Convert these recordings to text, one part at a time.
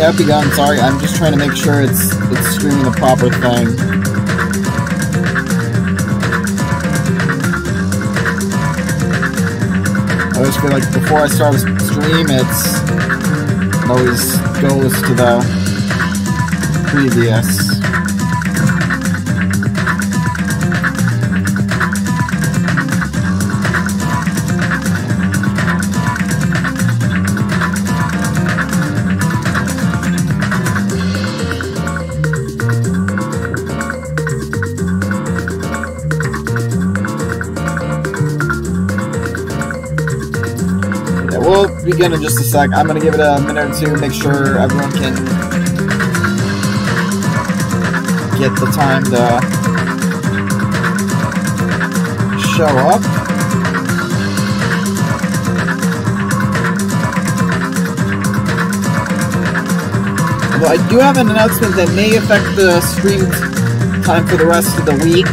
Yeah, begun. Sorry, I'm just trying to make sure it's streaming the proper thing. I always feel like before I start a stream, it always goes to the previous. We'll begin in just a sec. I'm gonna give it a minute or two, make sure everyone can get the time to show up. Although I do have an announcement that may affect the stream time for the rest of the week.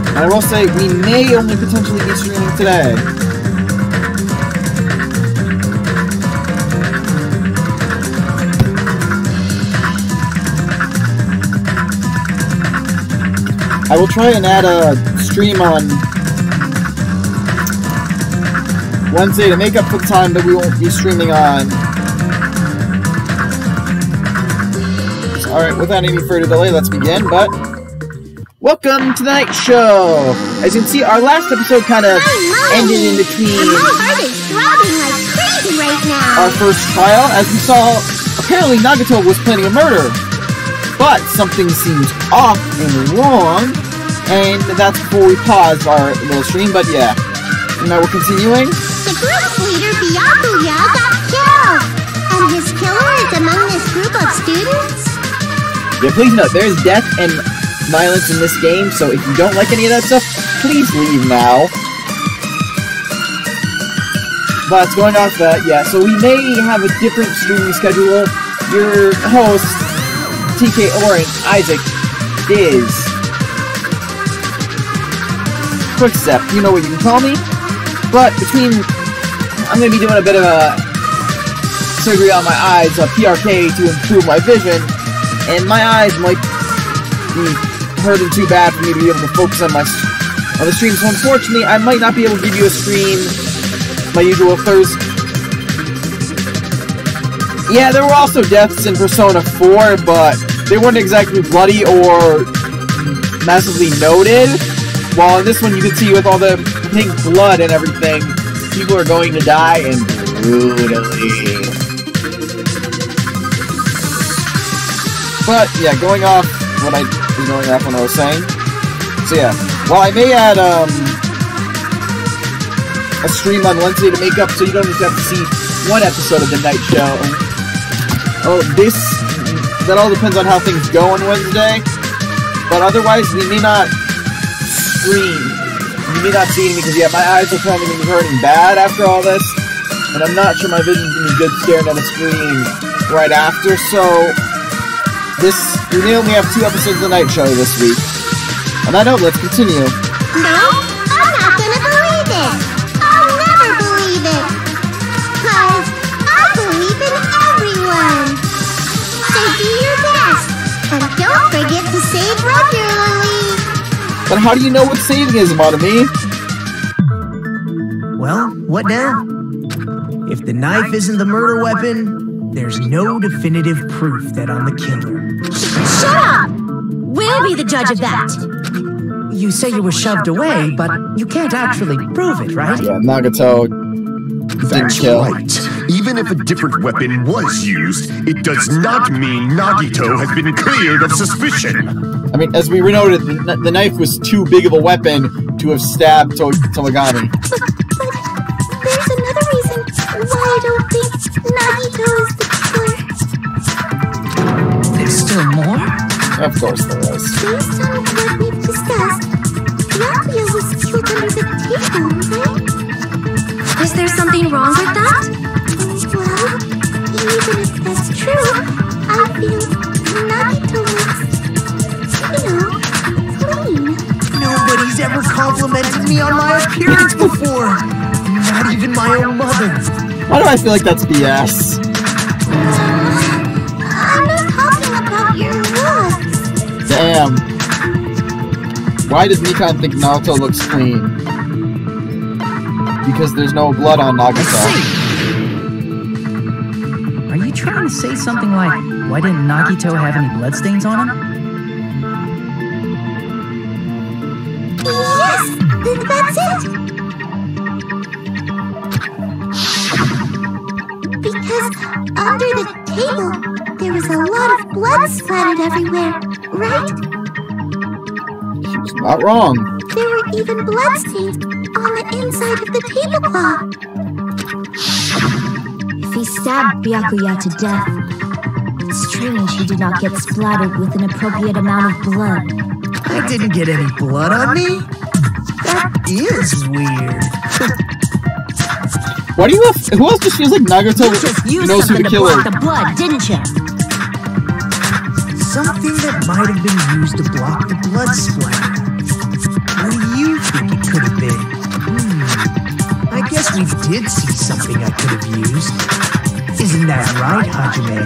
And I will say, we may only potentially be streaming today. I will try and add a stream on Wednesday to make up for the time that we won't be streaming on. So, alright, without any further delay, let's begin, but welcome to the night show! As you can see, our last episode kind of ended in between my heart is throbbing like crazy right now. Our first trial. As we saw, apparently Nagato was planning a murder. But something seemed off and wrong, and that's before we paused our little stream, but yeah. And now we're continuing. The group's leader, Byakuya, got killed! And his killer is among this group of students? Yeah, please note, there's death and violence in this game, so if you don't like any of that stuff, please leave now. But going off that, yeah, so we may have a different streaming schedule. Your host, TK Orange, Isaac, is Quickstep, you know what you can call me. But between, I'm going to be doing a bit of a surgery on my eyes, a PRK to improve my vision, and my eyes might be hurting too bad for me to be able to focus on the stream. So unfortunately, I might not be able to give you a stream my usual Thursday. Yeah, there were also deaths in Persona 4, but they weren't exactly bloody or massively noted. While in this one, you can see with all the pink blood and everything, people are going to die, and brutally. But yeah, going off when I was saying. So yeah, while I may add a stream on Wednesday to make up, so you don't just have to see one episode of the night show. Oh, that all depends on how things go on Wednesday. But otherwise, we may not stream. You may not see me because, yeah, my eyes are probably going to be hurting bad after all this. And I'm not sure my vision's going to be good staring at a screen right after. So, we may only have 2 episodes of the night show this week. On that note, let's continue. No, I'm not gonna believe it. I'll never believe it. 'Cause I believe in everyone. So do your best. And don't forget to save regularly. But how do you know what saving is, Monami? Well, what now? If the knife isn't the murder weapon, there's no definitive proof that I'm the killer. Shut up! We'll be the judge of that. You say you were shoved away, but you can't actually prove it, right? Yeah, Nagato didn't That's kill. right. Even if a different weapon was used, it does not mean Nagito has been cleared of suspicion. I mean, as we noted, the knife was too big of a weapon to have stabbed Tomagami. But there's another reason why I don't think Nagito is the killer. There's still more? Of course there is. Based on what we've discussed, Byakuya was killed under the table, right? Is there something wrong with that? Well, even if that's true, I feel Nagito looks, clean. Nobody's ever complimented me on my appearance before. Not even my own mother. Why do I feel like that's BS? I'm not talking about your looks. Damn. Why does Nikon think Naruto looks clean? Because there's no blood on Nagito. Are you trying to say something like, why didn't Nagito have any bloodstains on him? Yes, that's it. Because under the table, there was a lot of blood splattered everywhere, right? She's not wrong. There were even bloodstains on the inside of the tablecloth. If he stabbed Byakuya to death, it's strange he did not get splattered with an appropriate amount of blood. I didn't get any blood on me? That is weird. Why do you have, who else just feels like Nagito knows who the killer is? The blood, didn't you? Something that might have been used to block the blood splatter. What do you think it could have been? I guess we did see something I could have used. Isn't that right, Hajime?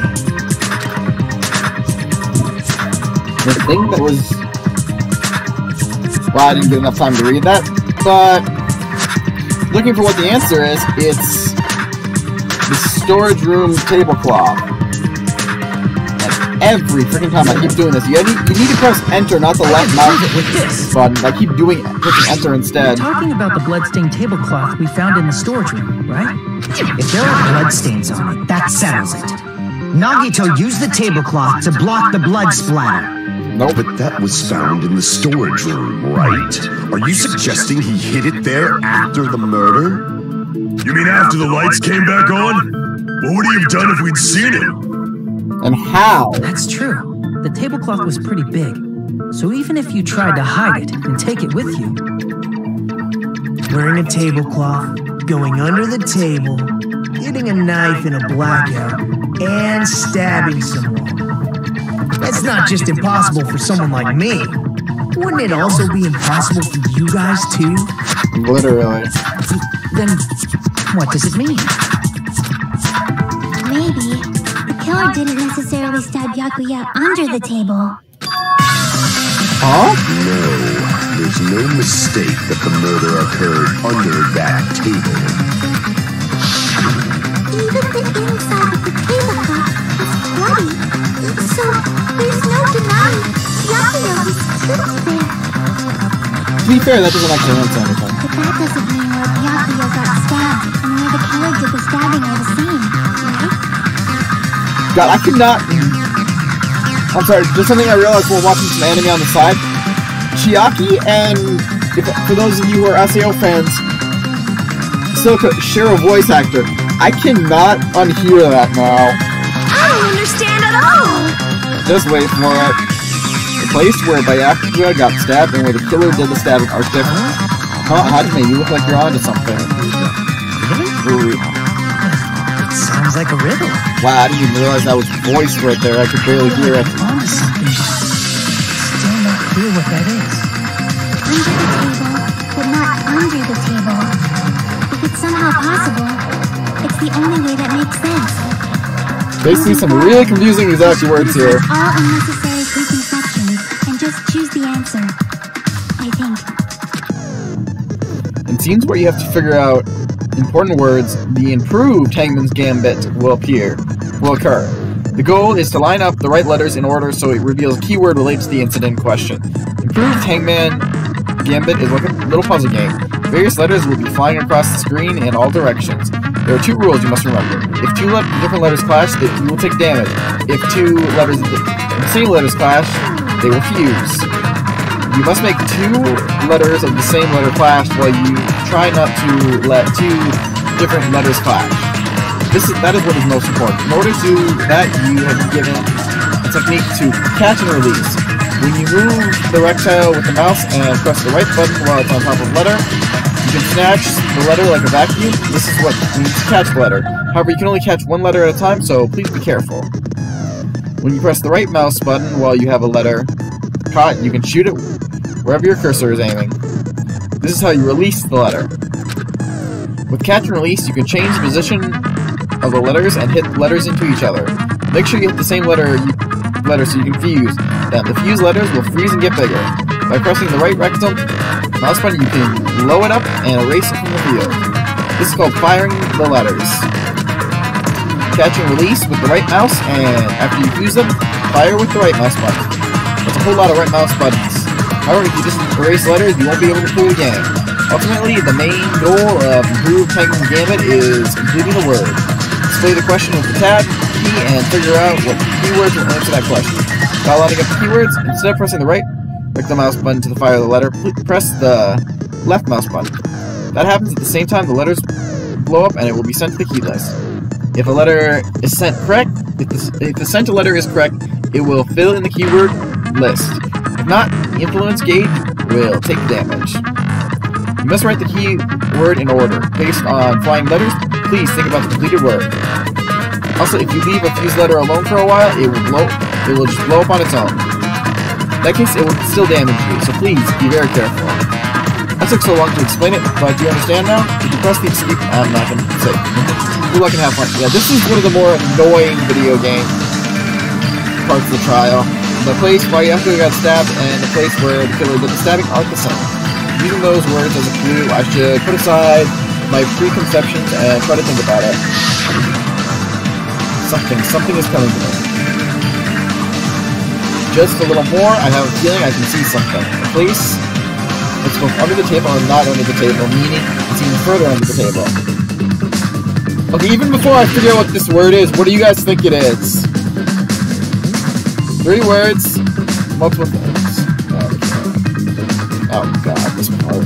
The thing that was... Well, I didn't get enough time to read that, but... Looking for what the answer is, it's... the storage room tablecloth. Every freaking time I keep doing this. You need to press enter, not the left mouse button. I keep pushing enter instead. You're talking about the bloodstained tablecloth we found in the storage room, right? If there are bloodstains on it, that settles it. Nagito used the tablecloth to block the blood splatter. Nope. But that was found in the storage room, right? Are you suggesting he hid it there after the murder? You mean after the lights came back on? What would he have done if we'd seen him? And how? That's true. The tablecloth was pretty big, so even if you tried to hide it and take it with you... Wearing a tablecloth, going under the table, getting a knife in a blackout, and stabbing someone. That's not just impossible for someone like me. Wouldn't it also be impossible for you guys too? Literally. Then, what does it mean? Maybe the killer didn't necessarily stab Byakuya under the table. Huh? No, there's no mistake that the murder occurred under that table. Even the inside of the tablecloth was bloody, so there's no denying Byakuya was killed there. To be fair, that doesn't actually answer anything. But that doesn't mean where Byakuya got stabbed and where the killer did the stabbing are the same, right? God, I could not... I'm sorry, just something I realized while watching some anime on the side. Chiaki and, for those of you who are SAO fans, still share a voice actor. I cannot unhear that now. I don't understand at all! Just wait for it. The place where Byakuya got stabbed and where the killer did the stabbing are different. Huh, Hajime, you look like you're onto something. Really? It sounds like a riddle. Wow, I didn't even realize that was voice right there. I could barely hear it. Onto something. Still not clear what that is. Under the table, but not under the table. If it's somehow possible, it's the only way that makes sense. Basically, some really confusing exact words here. All unnecessary preconceptions and just choose the answer. I think. In scenes where you have to figure out important words, the improved Hangman's Gambit will occur. The goal is to line up the right letters in order so it reveals a keyword related to the incident in question. Improved Hangman Gambit is like a little puzzle game. Various letters will be flying across the screen in all directions. There are two rules you must remember. If two different letters clash, you will take damage. If two letters the same letters clash, they will fuse. You must make two letters of the same letter clash while you try not to let two different letters clash. That is what is most important. In order to that, you have been given a technique to catch and release. When you move the rectile with the mouse and press the right button while it's on top of the letter, you can snatch the letter like a vacuum. This is what means to catch the letter. However, you can only catch one letter at a time, so please be careful. When you press the right mouse button while you have a letter caught, you can shoot it wherever your cursor is aiming. This is how you release the letter. With catch and release, you can change the position of the letters and hit letters into each other. Make sure you hit the same letter so you can fuse them. The fused letters will freeze and get bigger. By pressing the right rectangle mouse button, you can blow it up and erase it from the field. This is called firing the letters. Catch and release with the right mouse, and after you fuse them, fire with the right mouse button. That's a whole lot of right mouse buttons. However, if you just erase letters, you won't be able to play the game. Ultimately, the main goal of Improved Penguin Gambit is completing the word. Display the question with the tab key and figure out what keywords will answer that question. While lining up the keywords, instead of pressing the right mouse button to fire the letter, press the left mouse button. That happens at the same time the letters blow up and it will be sent to the key list. If a letter is sent correct, if the sent letter is correct, it will fill in the keyword list. If not, the influence gauge will take damage. You must write the keyword in order. Based on flying letters, please think about the completed word. Also, if you leave a fused letter alone for a while, it will just blow up on its own. In that case, it will still damage you, so please be very careful. That took so long to explain it, but do you understand now? If you press the escape, I'm not going to say. Good luck and have fun. Yeah, this is one of the more annoying video game parts of the trial. The place where Yasuko got stabbed and the place where the killer did the stabbing aren't the same. Using those words as a clue, I should put aside my preconceptions and try to think about it. Something is coming to me. Just a little more, I have a feeling I can see something. The place it's both under the table and not under the table, meaning it's even further under the table. Okay, even before I figure out what this word is, what do you guys think it is? 3 words, multiple things. Okay. Oh god, this part.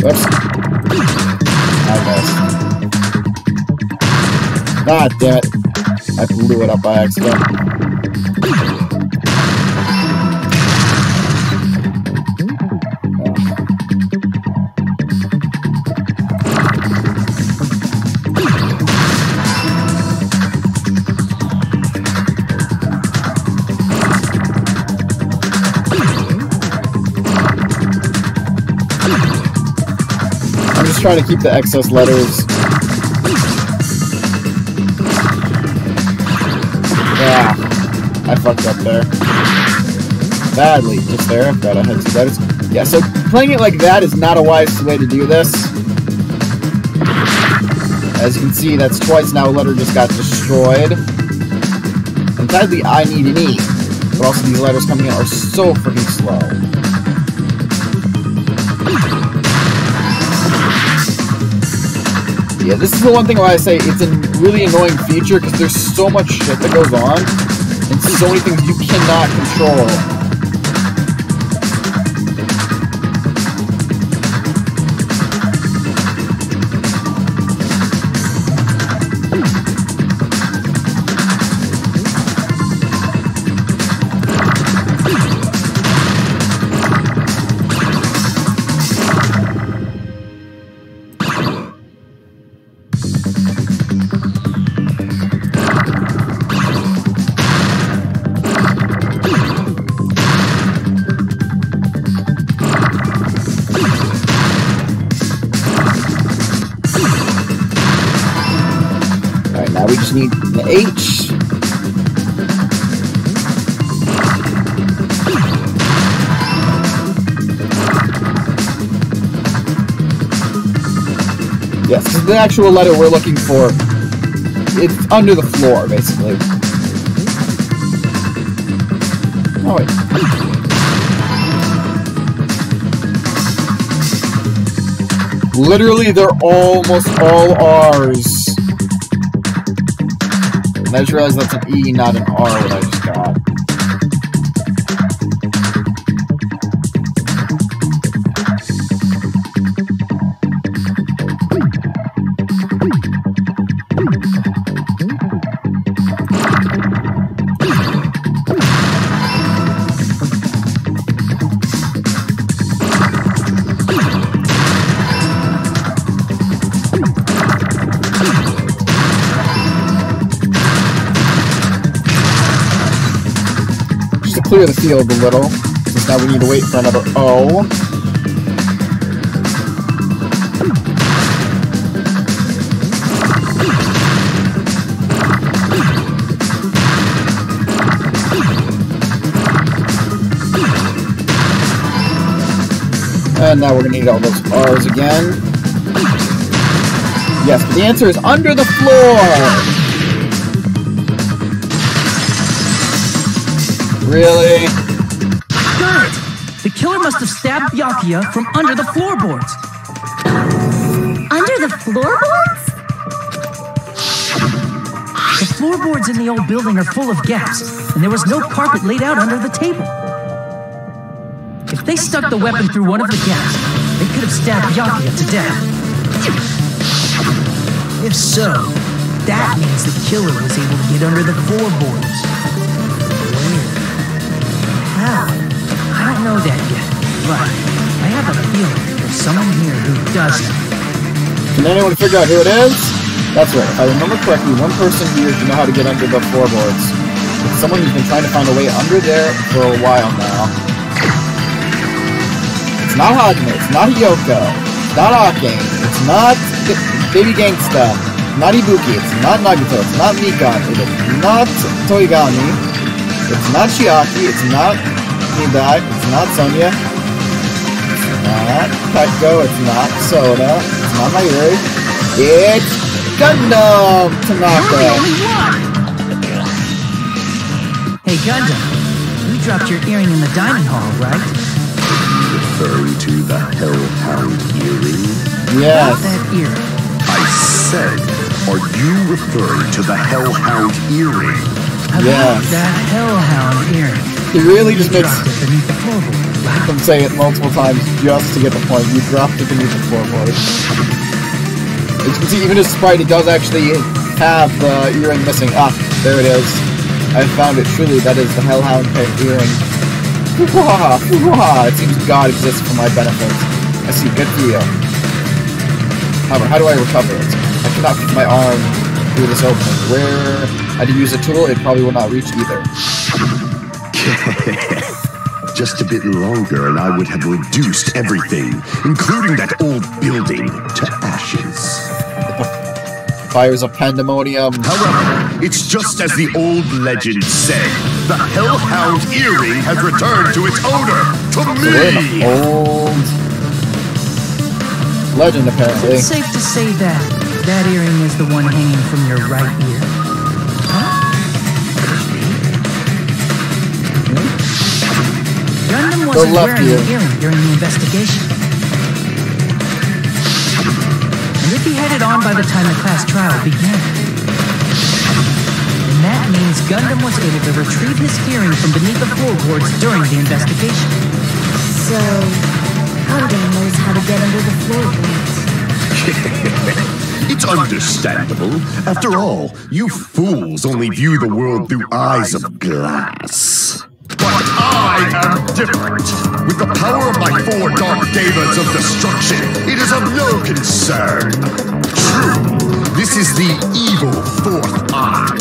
Oops. I missed. God damn it. I blew it up by accident. Trying to keep the excess letters. Yeah, I fucked up there. Badly, just there. I've got to head to letters. Yeah, so playing it like that is not a wise way to do this. As you can see, that's twice now a letter just got destroyed. And sadly, I need an E. But also these letters coming in are so freaking slow. Yeah, this is the one thing where I say it's a really annoying feature because there's so much shit that goes on and so many things you cannot control. We just need the H. Yes, this is the actual letter we're looking for. It's under the floor, basically. Oh, wait. Literally, they're almost all R's. I just realized that's an E, not an R, what I just got. clear the field a little, since now we need to wait for another O. And now we're gonna need all those R's again. Yes, but the answer is under the floor! Really? Got it! The killer must have stabbed Byakuya from under the floorboards. Under the floorboards? The floorboards in the old building are full of gaps, and there was no carpet laid out under the table. If they stuck the weapon through one of the gaps, they could have stabbed Byakuya to death. If so, that means the killer was able to get under the floorboards. Where? How? I don't know that yet, but I have a feeling there's someone here who does know. Can anyone figure out who it is? That's right, if I remember correctly, one person here should know how to get under the floorboards. It's someone who's been trying to find a way under there for a while now. It's not Hajime, it's not Hiyoko, it's not Akane, it's not Baby Gangsta, it's not Ibuki, it's not Nagito, it's not Mikan, it's not Toigami, it's not Chiaki, it's not Nidai, it's not Sonya, it's not Petko, it's not Soda, it's not Mayuri, it's Gundam Tanaka! Hey Gundam, you dropped your earring in the dining hall, right? Referring to the Hellhound earring? Yes. Not that earring. I said, are you referring to the Hellhound earring? About that Hellhound earring. He really just You makes dropped it beneath the floorboard, right? him say it multiple times just to get the point. You dropped it beneath the floorboard. As you can see, even his sprite, it does actually have the earring missing. Ah, there it is. I found it. Truly, that is the Hellhound earring. It seems God exists for my benefit. I see. Good for you. However, how do I recover it? I cannot keep my arm through this opening. Where I did use a tool, it probably will not reach either. Just a bit longer and I would have reduced everything, including that old building, to ashes. Fires of pandemonium. However, it's just as the old legend said. The Hellhound earring has returned to its owner, to me! Old legend, apparently. It's safe to say that that earring is the one hanging from your right ear. Huh? Gundam wasn't wearing an earring during the investigation. And if he had it on by the time the class trial began. And that means Gundam was able to retrieve his earring from beneath the floorboards during the investigation. So, Gundam knows how to get under the floorboards. It's understandable. After all, you fools only view the world through eyes of glass. But I am different. With the power of my 4 dark devas of destruction, it is of no concern. True, this is the evil 4th eye.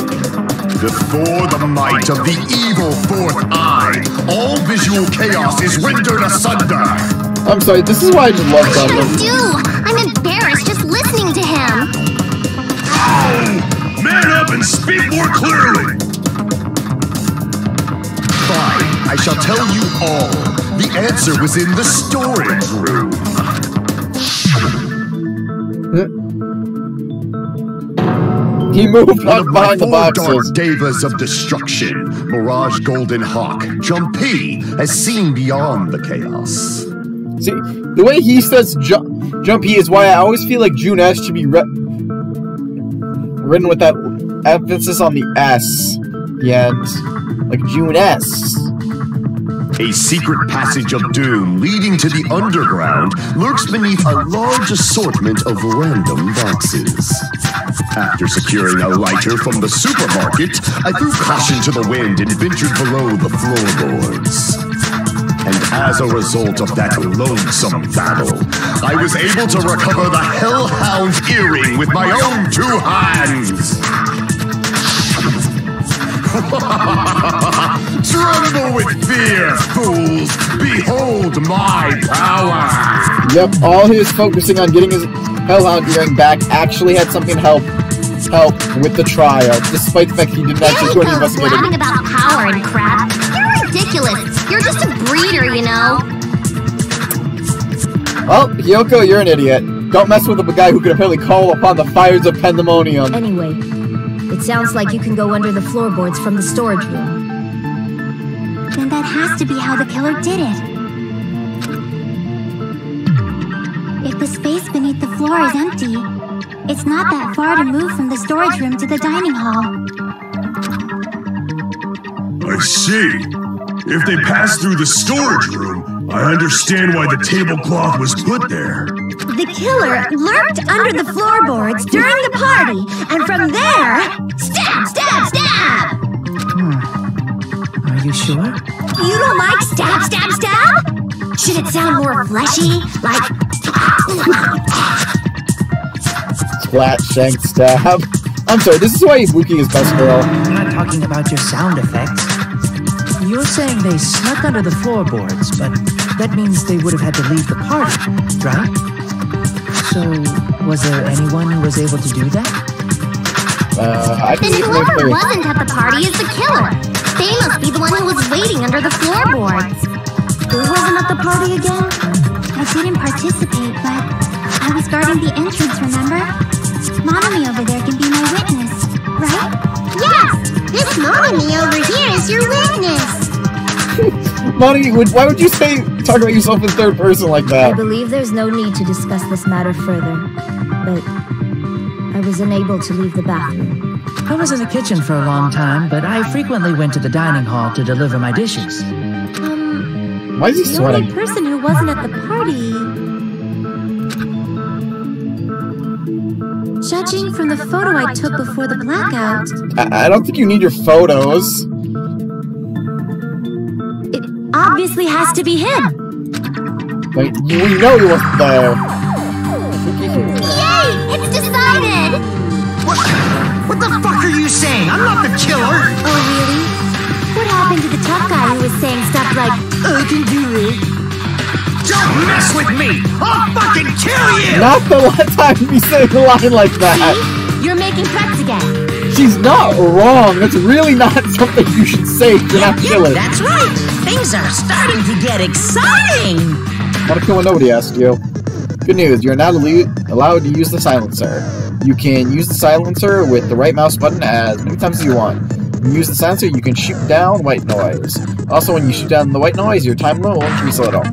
Before the might of the evil 4th eye, all visual chaos is rendered asunder. I'm sorry, this is why I just love What Gundam. should I do? I'm embarrassed just listening to him. Oh! Man up and speak more clearly! Fine, I shall tell you all. The answer was in the storage room. He moved One up of my behind the 4 boxes. dark devas of destruction, Mirage Golden Hawk, Jumpy, has seen beyond the chaos. See, the way he says Jumpy is why I always feel like June S should be written with that emphasis on the S, the end. Like June S. A secret passage of doom leading to the underground lurks beneath a large assortment of random boxes. After securing a lighter from the supermarket, I threw caution to the wind and ventured below the floorboards. And as a result of that lonesome battle, I was able to recover the Hellhound earring with my own 2 hands! Tremble with fear, fools! Behold my power! Yep, all he was focusing on getting his Hellhound earring back actually had something help with the trial, despite the fact he didn't actually do any investigating. Blabbing about power and crap. You're ridiculous. You're just a breeder, you know. Well, Hyoko, you're an idiot. Don't mess with a guy who could apparently call upon the fires of pandemonium. Anyway, it sounds like you can go under the floorboards from the storage room. Then that has to be how the killer did it. If the space beneath the floor is empty, it's not that far to move from the storage room to the dining hall. I see. If they passed through the storage room, I understand why the tablecloth was put there. The killer lurked under the floorboards during the party, and from there, stab, stab, stab! Are you sure? You don't like stab, stab, stab? Should it sound more fleshy, like... Splat, shank, stab. I'm sorry, this is why Ibuki is best girl. I'm not talking about your sound effects. You're saying they snuck under the floorboards, but that means they would have had to leave the party, right? So, was there anyone who was able to do that? I Then think whoever wasn't at the party is the killer. They must be the one who was waiting under the floorboards. Who wasn't at the party again? I didn't participate, but I was guarding the entrance, remember? Monami over there can be my witness, right? Yes! This Monami over here is your witness! Monty, why would you talk about yourself in third person like I that? believe there's no need to discuss this matter further, but I was unable to leave the bathroom. I was in the kitchen for a long time, but I frequently went to the dining hall to deliver my dishes. Why is he The only sweating? person who wasn't at the party... Judging from the photo I took before the blackout... I don't think you need your photos. It obviously has to be him! Like, we know he wasn't there. Yay! It's decided! What the fuck are you saying? I'm not the killer! Oh, really? What happened to the tough guy who was saying stuff like, I can do it. Don't mess with me! I'll fucking kill you! Not the last time you say a line like that. see? You're making threats again. She's not wrong. That's really not something you should say. You're not killing. That's right! Things are starting to get exciting! Want to kill when nobody asked you. Good news, you're not allowed to use the silencer. You can use the silencer with the right mouse button as many times as you want. When you use the silencer, you can shoot down white noise. Also, when you shoot down the white noise, your time limit will increase a little.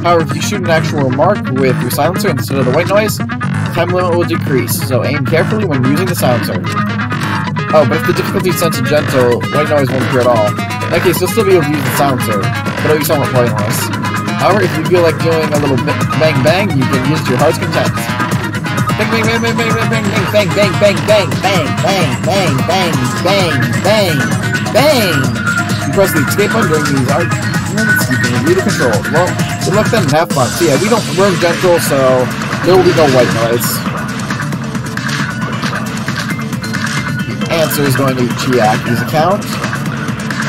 However, if you shoot an actual remark with your silencer instead of the white noise, the time limit will decrease, so aim carefully when using the silencer. Oh, but if the difficulty is set to gentle, white noise won't appear at all. In that case, you'll still be able to use the silencer, but it'll be somewhat pointless. However, if you feel like doing a little bang bang, you can use it to your heart's content. Bang bang bang bang bang bang bang bang bang bang bang bang bang bang bang bang. You press the escape button during these arguments, you can review the controls. Well, good luck then and have fun. So yeah, we're in gentle, so there will be no white noise. The answer is going to be Chiaki's account.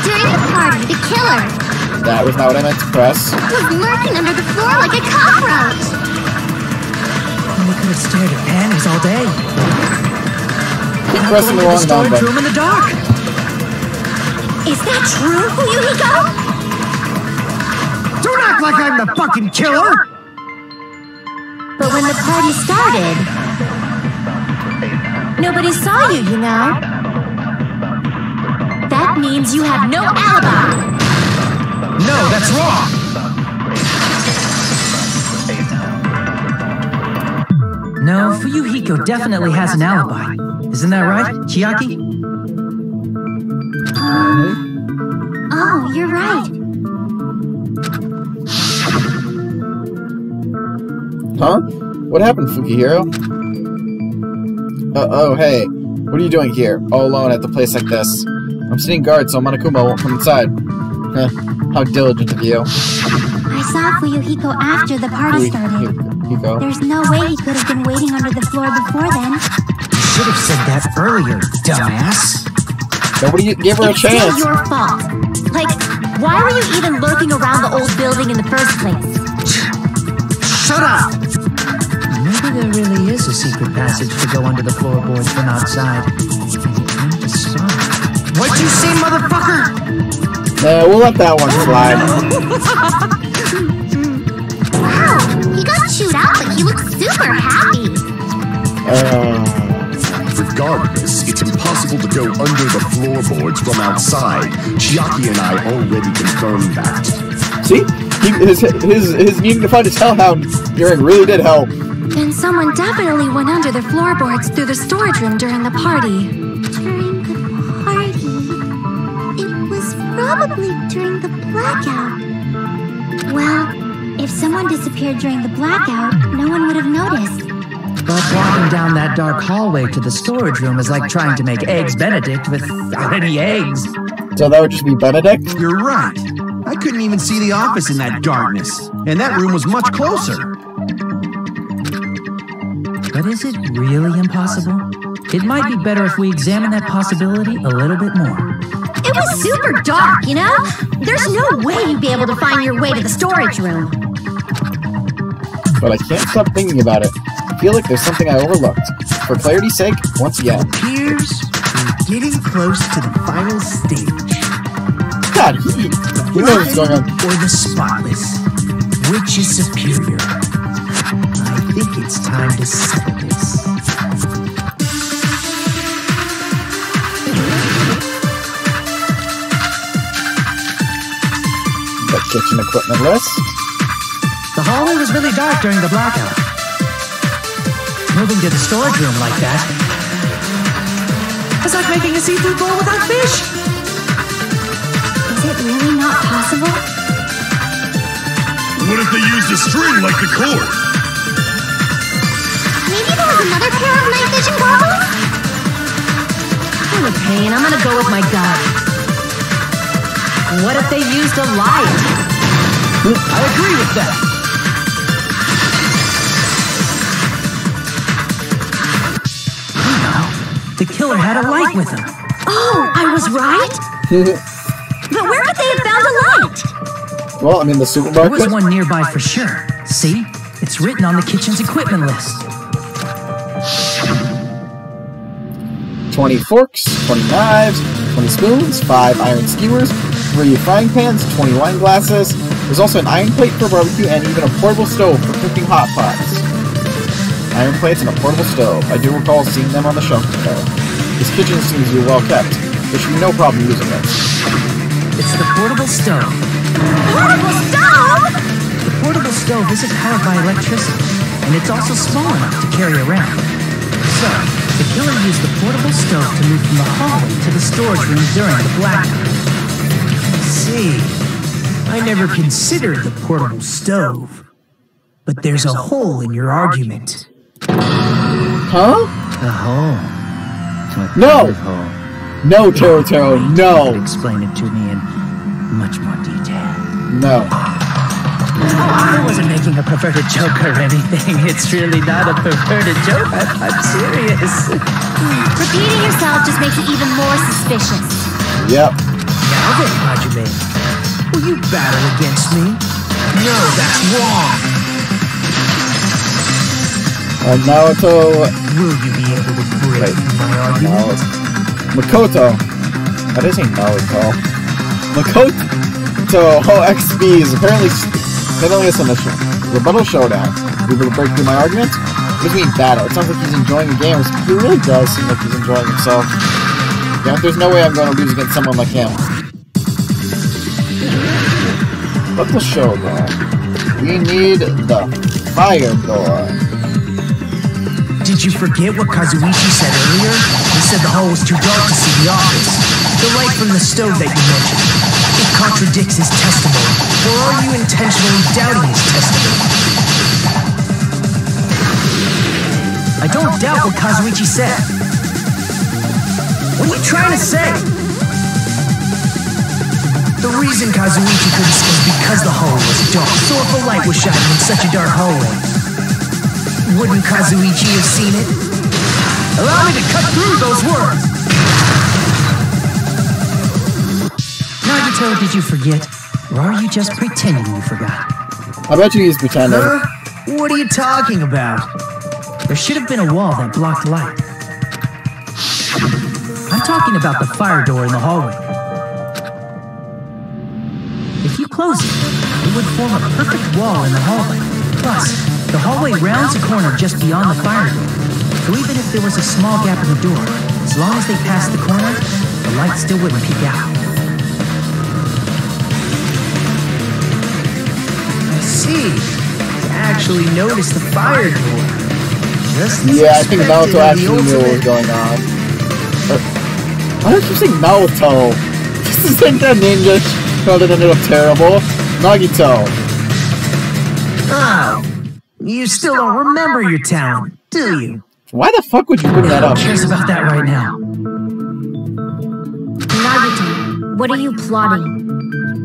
During the party, the killer That was not what I meant to press. was lurking under the floor like a cockroach. We could have stared at panties all day. Keep pressing the wrong storage button. room in the dark. Is that true, Fuyuhiko? Don't act like I'm the fucking killer! But when the party started, nobody saw you, you know? That means you have no alibi. No, that's wrong! No, Fuyuhiko definitely has an alibi. Isn't that right, Chiaki? Oh, you're right. Huh? What happened, Fukihiro? Oh, hey. What are you doing here, all alone at the place like this? I'm sitting guard, so Monokuma won't come inside. Huh. How diligent of you. I saw Fuyuhiko after the party started. Hiko. There's no way he could have been waiting under the floor before then. You should have said that earlier, dumbass. Nobody gave her a It's chance. still your fault. Like, Why were you even lurking around the old building in the first place? Shut up! Maybe there really is a secret passage to go under the floorboards from outside. What'd you say, motherfucker? We'll let that one slide. Wow, he got chewed out, but he looks super happy. Regardless, it's impossible to go under the floorboards from outside. Chiaki and I already confirmed that. See? His needing to find his hellhound hearing really did help. Then someone definitely went under the floorboards through the storage room during the party. During the party? It was probably during the blackout. Well, if someone disappeared during the blackout, no one would have noticed. But walking down that dark hallway to the storage room is like trying to make Eggs Benedict without any eggs. So that would just be Benedict? You're right. I couldn't even see the office in that darkness. And that room was much closer. But is it really impossible? It might be better if we examine that possibility a little bit more. It was super dark, you know? There's no way you'd be able to find your way to the storage room. But I can't stop thinking about it. I feel like there's something I overlooked. For clarity's sake, once again. Appears we're getting close to the final stage. God, he knows what's going on. Or the spotless. Which is superior? I think it's time to settle this. The kitchen equipment list. The hallway was really dark during the blackout. Moving to the storage room like that. It's like making a seafood bowl without fish. Is it really not possible? What if they used a string like the cord? Maybe there was another pair of night vision goggles? I'm a pain. I'm gonna go with my gut. What if they used a light? I agree with that. The killer had a light with him. Oh, I was right? But where could they have found a light? Well, I mean, the There supermarket. was one nearby for sure. See? It's written on the kitchen's equipment list. 20 forks, 20 knives, 20 spoons, 5 iron skewers, 3 frying pans, 20 wine glasses. There's also an iron plate for barbecue and even a portable stove for cooking hot pots. Iron plates and a portable stove. I do recall seeing them on the shelf there. This kitchen seems to be well kept. There should be no problem using it. It's the portable stove. Portable stove? The portable stove isn't powered by electricity, and it's also small enough to carry around. So, the killer used the portable stove to move from the hallway to the storage room during the blackout. See, I never considered the portable stove. But there's a hole in your argument. Huh? A hole. No! No, Taro Taro, no! Explain it to me in much more detail. No. I wasn't making a perverted joke or anything. It's really not a perverted joke. I'm serious. Repeating yourself just makes it even more suspicious. Yep. Now then, Hajime, will you battle against me? No, that's wrong. Naruto. Will you be able to break my argument? Makoto. That isn't Naruto. Makoto XB is apparently settling us on the rebuttal showdown. Be able to break through my argument? What does he mean battle? It sounds like he's enjoying the game. He really does seem like he's enjoying himself. Yeah, there's no way I'm going to lose against someone like him. But the showdown. We need the fire door. Did you forget what Kazuichi said earlier? He said the hall was too dark to see the office. The light from the stove that you mentioned. It contradicts his testimony. Or are you intentionally doubting his testimony? I don't doubt what Kazuichi said. What are you trying to say? The reason Kazuichi couldn't see was because the hallway was dark. So if a light was shining in such a dark hallway, wouldn't Kazuichi have seen it? Allow me to cut through those words! Now you're Nagito, did you forget? Or are you just pretending you forgot? I bet you he's pretending. Huh? What are you talking about? There should have been a wall that blocked light. I'm talking about the fire door in the hallway. If you close it would form a perfect wall in the hallway. Plus, the hallway rounds a corner just beyond the fire door. So even if there was a small gap in the door, as long as they passed the corner, the light still wouldn't peek out. I see. You actually noticed the fire door. Yeah, I think Naruto actually knew what was going on. Why don't you say Naruto? This is like that ninja called it ended up terrible. Nagito. Oh, you still don't remember your talent, do you? Why the fuck would you bring that up? Who cares about that right now? Nagito, what are you plotting?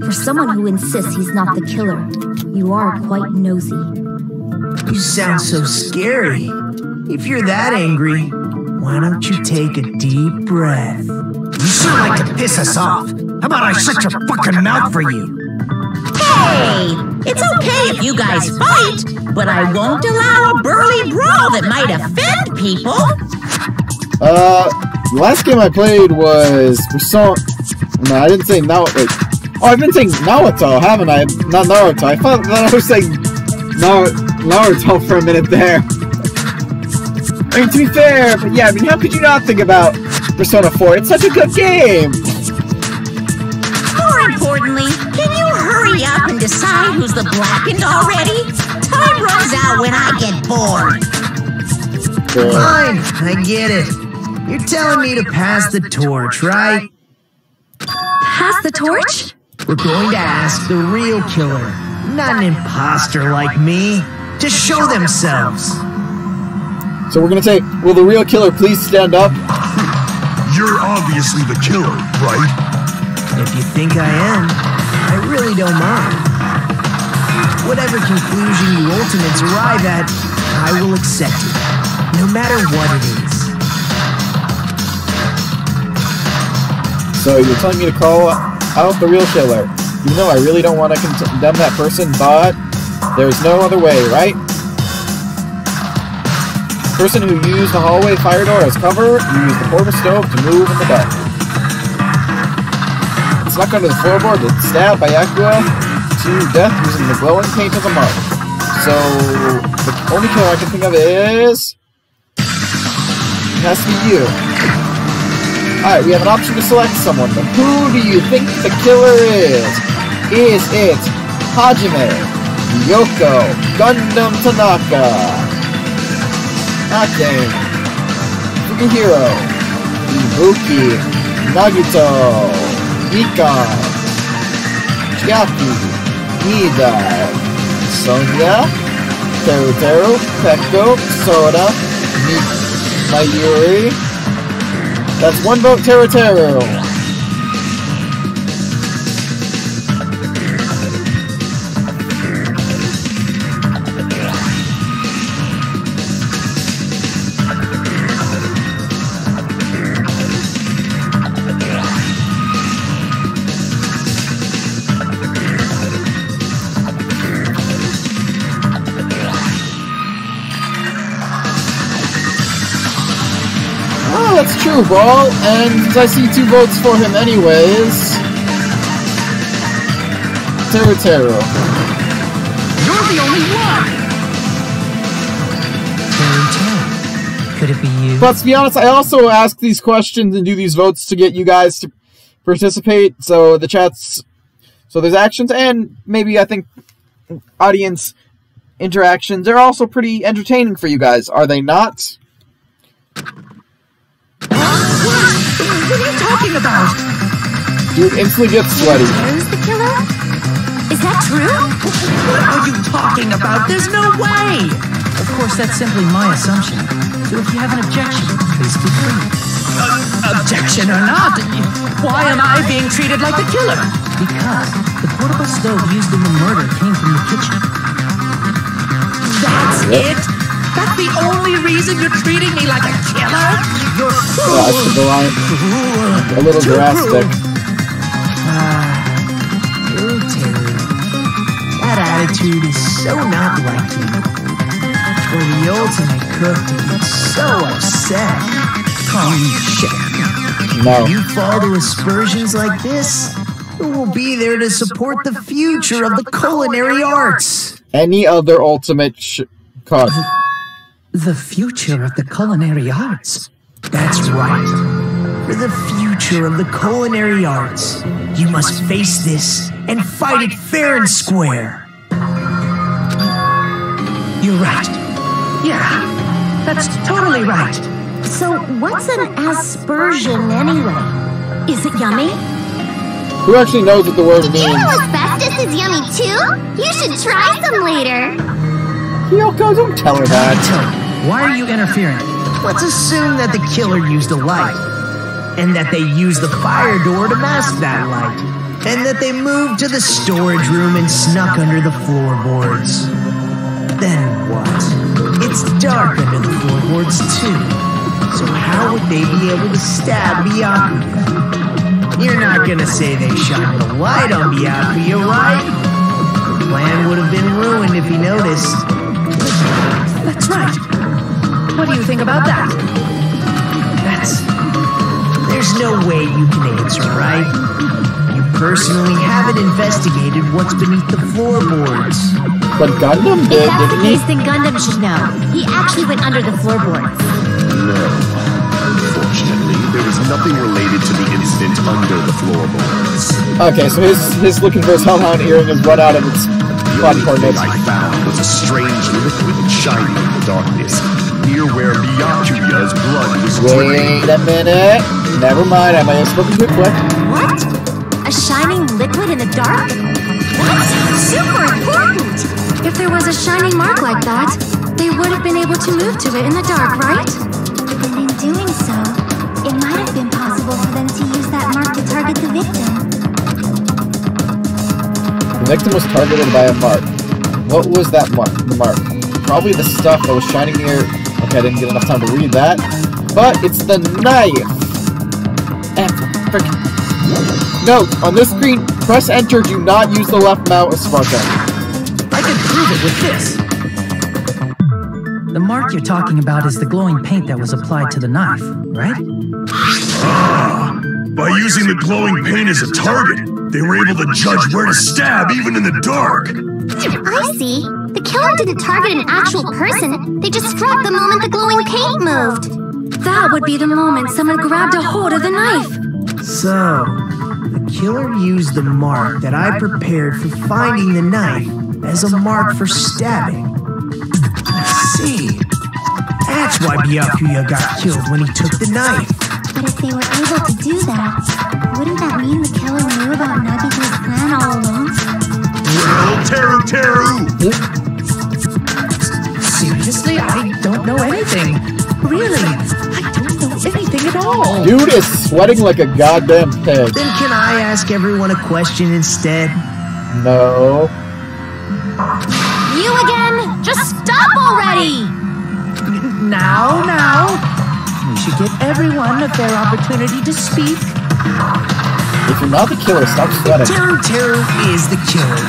For someone who insists he's not the killer, you are quite nosy. You sound so scary. If you're that angry, why don't you take a deep breath? You sure like to piss us off. How about I shut your fucking mouth for you? Hey, it's okay if you guys fight, but I won't allow a burly brawl that might offend people. The last game I played was Persona. No, I didn't say Naruto. Wait. Oh, I've been saying Naruto, haven't I? Not Naruto. I thought that I was saying Naruto for a minute there. I mean, to be fair, but yeah, I mean, how could you not think about Persona 4? It's such a good game! More importantly, can you hurry up and decide who's the blackened already? Time runs out when I get bored. Fine, I get it. You're telling me to pass the torch, right? Pass the torch? We're going to ask the real killer, not an imposter like me, to show themselves. So we're gonna say, will the real killer please stand up? You're obviously the killer, right? If you think I am, I really don't mind. Whatever conclusion you ultimates arrive at, I will accept it, no matter what it is. So you're telling me to call out the real killer, even though I really don't want to condemn that person, but there's no other way, right? Person who used the hallway fire door as cover, used the portable stove to move in the dark. Snuck under the floorboard, then stabbed by Yakua to death using the glowing paint as a mark. So, the only killer I can think of is... it has to be you. Alright, we have an option to select someone, but who do you think the killer is? Is it Hajime, Yoko, Gundam Tanaka, Ake, Fukihiro, Ibuki, Nagito, Mikan, Chiaki, Nidai, Sonya, Teru, Peko, Soda, Mayuri. That's one vote, Teru. That's true, Ball, and I see 2 votes for him anyways. Teru. You're the only one! Teru. Could it be you? But to be honest, I also ask these questions and do these votes to get you guys to participate, so the chats... So there's actions, and maybe, I think, audience interactions. They're also pretty entertaining for you guys, are they not? What are you talking about? Dude instantly gets sweaty. Who's the killer? Is that true? What are you talking about? There's no way! Of course, that's simply my assumption. So if you have an objection, please feel free. Objection or not, why am I being treated like the killer? Because the portable stove used in the murder came from the kitchen. That's it? That's the only reason you're treating me like a killer? You're cruel. That's the line. A little drastic. attitude is so not like you. For the ultimate cook to get so upset. Shit. No. If you fall to aspersions like this, who will be there to support the future of the culinary arts? Any other ultimate cook. The future of the culinary arts? That's right. For the future of the culinary arts, you must face this and fight it fair and square. You're right. Yeah, that's totally right. So, what's an aspersion anyway? Is it yummy? Who actually knows what the word You means? know asbestos is yummy too? You should try some later. Kyoko, don't tell her that. Why are you interfering? Let's assume that the killer used a light, and that they used the fire door to mask that light, and that they moved to the storage room and snuck under the floorboards. Then what? It's dark under the floorboards too, so how would they be able to stab Byakuya? You're not gonna say they shined the light on Byakuya, right? The plan would have been ruined if he noticed. That's right. What do you think about that? There's no way you can answer, right? You personally haven't investigated what's beneath the floorboards. But Gundam If did, that's the didn't he? case, then Gundam should know. He actually went under the floorboards. No. Unfortunately, there was nothing related to the incident under the floorboards. Okay, so his looking for his Hellhound earring has run out of its The body only thing coordinates. I found was a strange liquid shining in the darkness, near where Byakuya's blood was dripping. Wait a minute. Never mind, I might have spoken too quick. What? A shining liquid in the dark? That's super important! If there was a shining mark like that, they would have been able to move to it in the dark, right? And in doing so, it might have been possible for them to use that mark to target the victim. The victim was targeted by a mark. What was that mark? The mark. Probably the stuff that was shining near... Okay, I didn't get enough time to read that. But it's the knife! Note, on this screen, press enter, do not use the left mouse button. I can prove it with this. The mark you're talking about is the glowing paint that was applied to the knife, right? Ah! By using the glowing paint as a target, they were able to judge where to stab even in the dark. I see. The killer didn't target an actual person. They just struck the moment the glowing paint moved. That would be the moment someone grabbed a hold of the knife. So, the killer used the mark that I prepared for finding the knife as a mark for stabbing. I see. That's why Byakuya got killed when he took the knife. But if they were able to do that, wouldn't that mean the killer knew about Nagito's plan all along? Well, Teru! Seriously, I don't know anything. Really, I don't know anything at all. Dude is sweating like a goddamn pig. Then can I ask everyone a question instead? No. You again? Just stop already! Now. We should give everyone a fair opportunity to speak. If you're not the killer, stop sweating. Teru is the killer.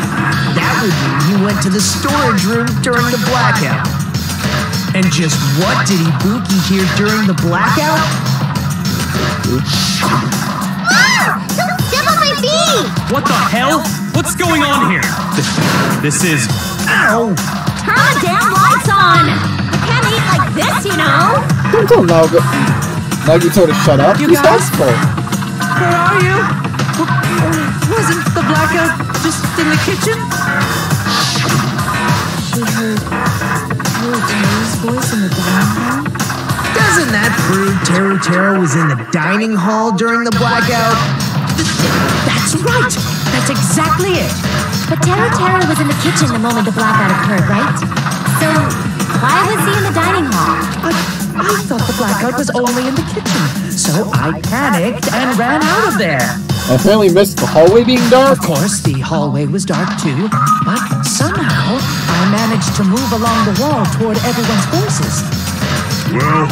That would mean he went to the storage room during the blackout. And just what did Ibuki hear during the blackout? Ah! Don't step on my feet! What the hell? What's going on here? This is... Ow! Turn the damn lights on! You can't eat like this, you know! Don't tell Nagito to shut up. You He's guys? helpful. Where are you? Wasn't the blackout just in the kitchen? She heard Teru's voice in the dining hall. Doesn't that prove Teru was in the dining hall during the blackout? That's right! That's exactly it! But Teru was in the kitchen the moment the blackout occurred, right? So, why was he in the dining hall? I thought the blackout was only in the kitchen, so I panicked and ran out of there. I apparently missed the hallway being dark. Of course, the hallway was dark too, but somehow I managed to move along the wall toward everyone's voices. Well,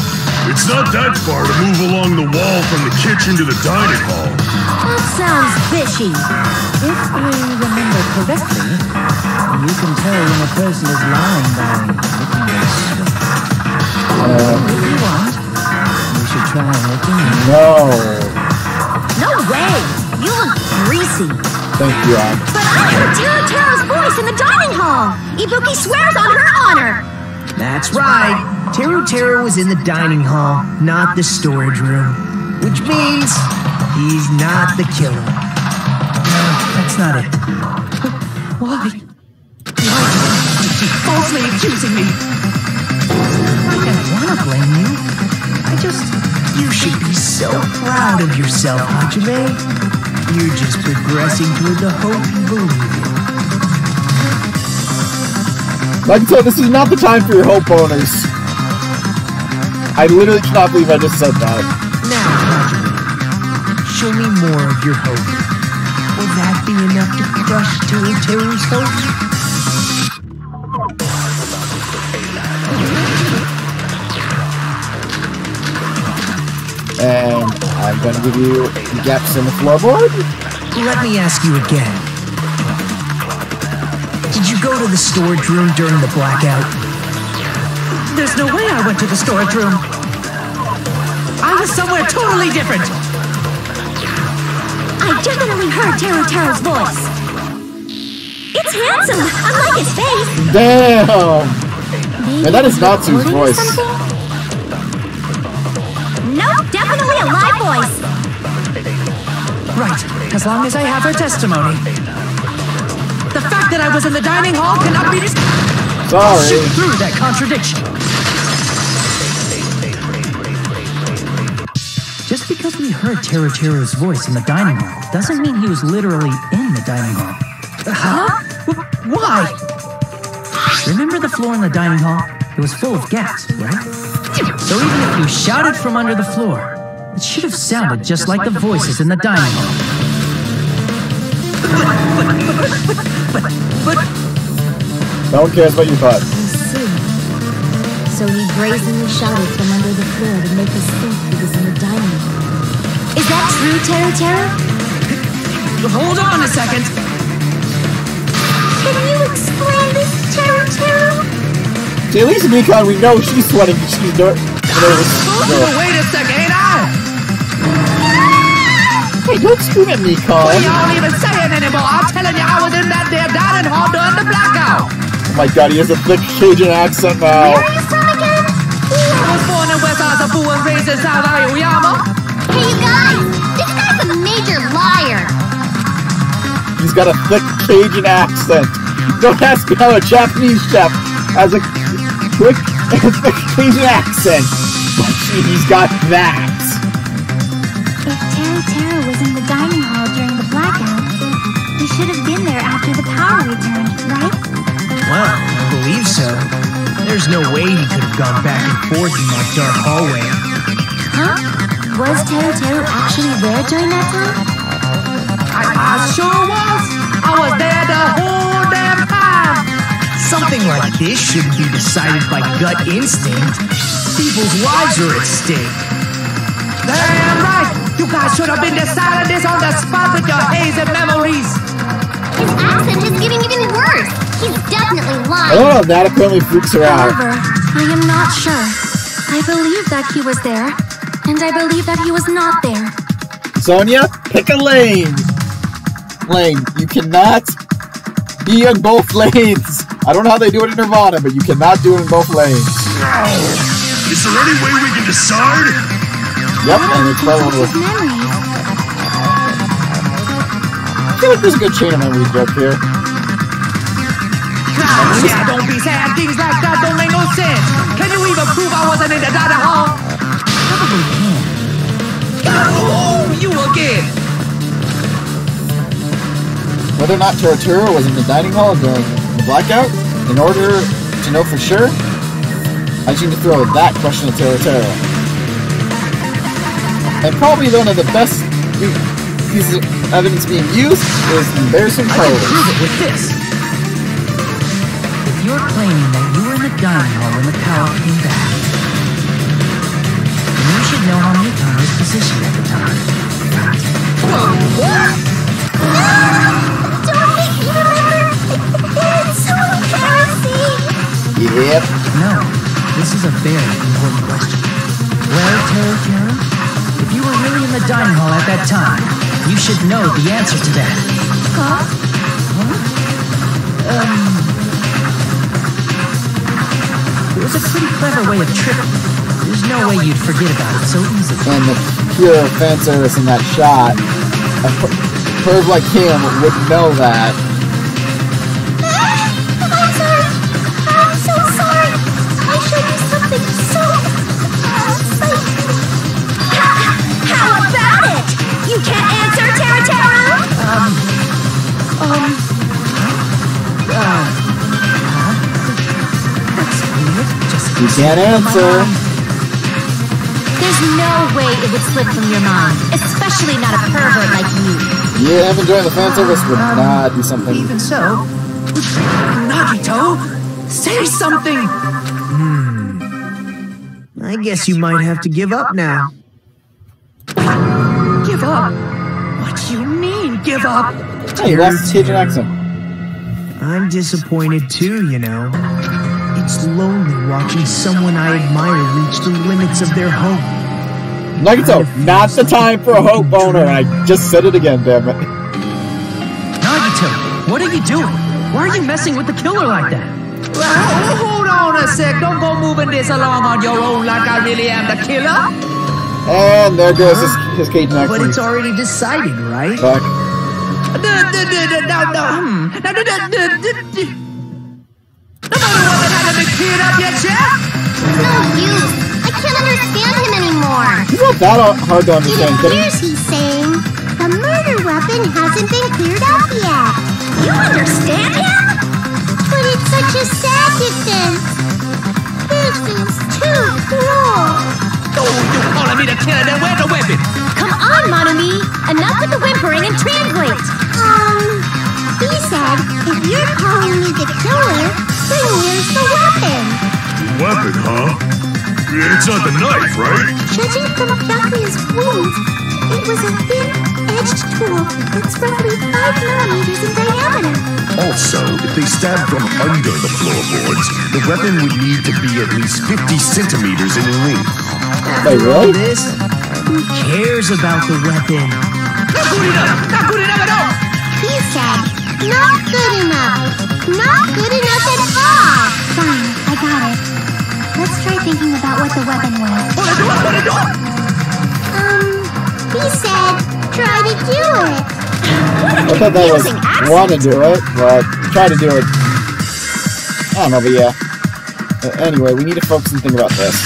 it's not that far to move along the wall from the kitchen to the dining hall. That sounds fishy. If I remember correctly, you can tell when a person is lying by looking at a sweat. If you want, you should try looking at it. No. No way! You look greasy. Thank you, Ann. But I heard Tara's voice in the dining hall. Ibuki swears on her honor. That's right. Teru was in the dining hall, not the storage room. Which means he's not the killer. No, that's not it. Why? Why do you keep falsely accusing me? I don't want to blame you. You should be so proud of yourself, Hajime. You're just progressing toward the hope you believe in. Like I said, this is not the time for your hope boners. I literally cannot believe I just said that. Now, Hajime, show me more of your hope. Will that be enough to crush Teru's hope? And I'm gonna give you gaps in the floorboard. Let me ask you again. Did you go to the storage room during the blackout? There's no way I went to the storage room. I was somewhere totally different. I definitely heard Tara's voice. It's handsome, unlike his face. Damn! Maybe And that is Natsu's recording or voice. something? Nope, definitely a live voice. Right, as long as I have her testimony. The fact that I was in the dining hall cannot be Sorry. shoot through that contradiction. Just because we heard Teru's voice in the dining hall doesn't mean he was literally in the dining hall. Huh? Why? Remember the floor in the dining hall? It was full of gaps, right? So even if you shouted from under the floor, it should have sounded just like the voices in the dining hall. But No one cares what you thought. I see. So he brazenly shouted from under the floor to make us think he was in the dining hall. Is that true, Tara? hold on a second. Can you explain this, Tara? See, at least Mikon, we know she's sweating because she's nervous. Wait a second, ain't I? Hey, don't scream at Mikon. Y'all even saying anymore. I'm telling you, I was in that there dining hall during the blackout. Oh my god, he has a thick Cajun accent now. Where are you from again? I was born in West Azabu and raised in South Aoyama. Hey, you guys! This guy's a major liar! He's got a thick Cajun accent. Don't ask me how a Japanese chef has a quick thick Cajun accent. But he's got that. If Tara was in the dining hall during the blackout, he should have been there after the power returned, right? Well, I believe so. There's no way he could have gone back and forth in that dark hallway. Huh? Was Tara actually there during that time? I sure was. I was there the whole damn time. Something like this shouldn't be decided by gut instinct. People's lives are at stake. Damn right. You guys should have been deciding this on the spot with your hazy memories. His accent is getting even worse. He's definitely lying. Oh, that apparently freaks her out. However, I am not sure. I believe that he was there, and I believe that he was not there. Sonia, pick a lane. Lane, you cannot be in both lanes. I don't know how they do it in Nirvana, but you cannot do it in both lanes. Is there any way we can decide? Yep, and it's probably one of His the... memories. I feel like there's a good chain of memories joke here. Yeah, don't be sad. Things like that don't make no sense. Can you even prove I wasn't in the dining hall? Probably can. Oh, you again. Whether or not Tara was in the dining hall during the blackout, in order to know for sure, I just need to throw that question at Tara. And probably one of the best pieces of evidence being used is the embarrassing I can photos. prove it with this. If you're claiming that you were in the dining hall when the power came back, then you should know how Mikon was positioned at the time. What? This is a very important question. Well, Terra, if you were really in the dining hall at that time, you should know the answer to that. Huh? It was a pretty clever way of tricking. There's no way you'd forget about it so easily. And the pure fan service in that shot, a perv like him would know that. I'm sorry. I'm so sorry. I showed you something so exciting. How about it? You can't answer, Terra? You can't answer. There's no way it would slip from your mind, especially not a pervert like you. Yeah, enjoying the fan service would not be something. Even so, Nagito, say something. I guess you might have to give up now. Give up? What do you mean, give up? Hey, you lost his Cajun accent. I'm disappointed too, you know. It's lonely watching someone I admire reach the limits of their hope. Nagito, not the time for a hope boner. I just said it again, damn it. Nagito, what are you doing? Why are you messing with the killer like that? Hold on a sec. Don't go moving this along on your own like I really am the killer. And there goes his Cajun accent. But it's already decided, right? Fuck. No use. I can't understand him anymore. He's not that hard to understand. It appears he's saying the murder weapon hasn't been cleared up yet. You understand him? But it's such a sad defense. This is too cruel. Oh, you calling me the killer? Then where's the weapon? Come on, Monami. Enough with the whimpering and translate. He said, if you're calling me the killer, then where's the weapon? Weapon, huh? It's not the knife, right? Judging from Byakuya's wounds, it was a thin-edged tool that's roughly 5 millimeters in diameter. Also, if they stabbed from under the floorboards, the weapon would need to be at least 50 centimeters in length. Wait, really? This? Who cares about the weapon? Not good enough! Not good enough at all! He said, not good enough. Not good enough at all. Fine, I got it. Let's try thinking about what the weapon was. He said, try to do it. I thought that was want to do it, but try to do it. I don't know, but yeah. Anyway, we need to focus and think about this.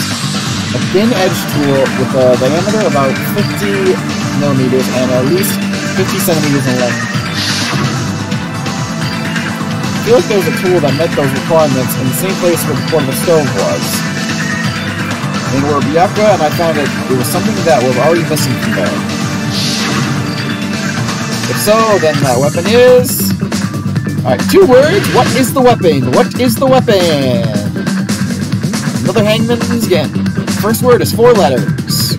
A thin-edged tool with a diameter about 50 millimeters and at least 50 centimeters in length. I feel like there was a tool that met those requirements in the same place where the portable stove was. And where Byakuya and I found it was something that was already missing from there. If so, then that weapon is... Alright, 2 words. What is the weapon? What is the weapon? Another hangman's again. First word is 4 letters.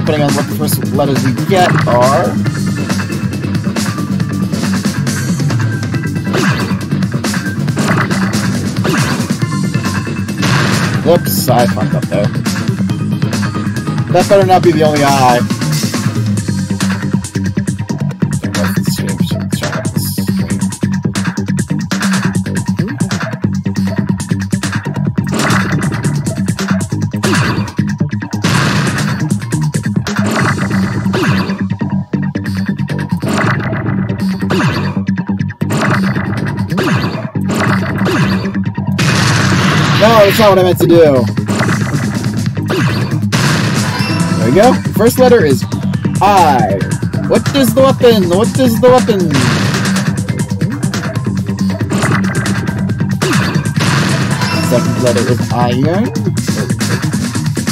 Depending on what the first letters we get are... Whoops, I fucked up there. That better not be the only eye. No, that's not what I meant to do. There we go. First letter is I. What is the weapon? What is the weapon? Second letter is iron.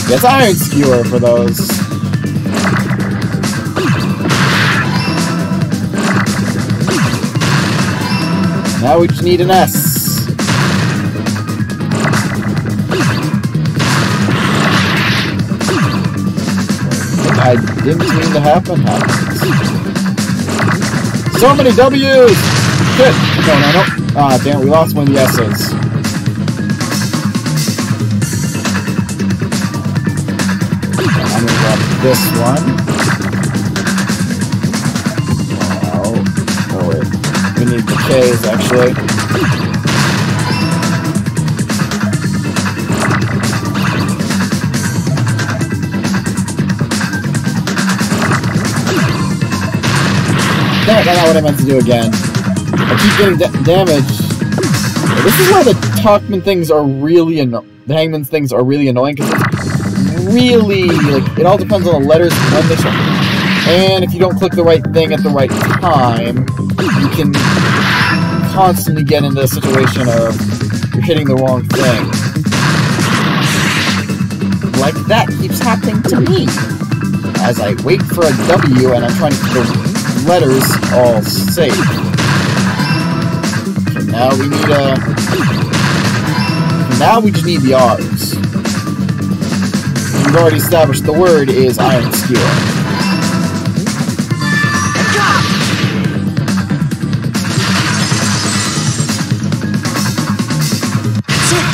Yes, iron skewer for those. Now we just need an S. I didn't mean to happen. So many W's! Shit! No. Ah, damn, we lost one of the S's. this one. Oh wait. We need the K's, actually. That's not what I meant to do again. I keep getting damaged. This is why the Talkman things are really the Hangman things are really annoying, because it's really, like, it all depends on the letters and when they show. And if you don't click the right thing at the right time, you can constantly get into a situation of you're hitting the wrong thing. Like that keeps happening to me. As I wait for a W and I'm trying to keep the letters all safe. So now we need now we just need the R's. We've already established the word is iron skewer. That's it!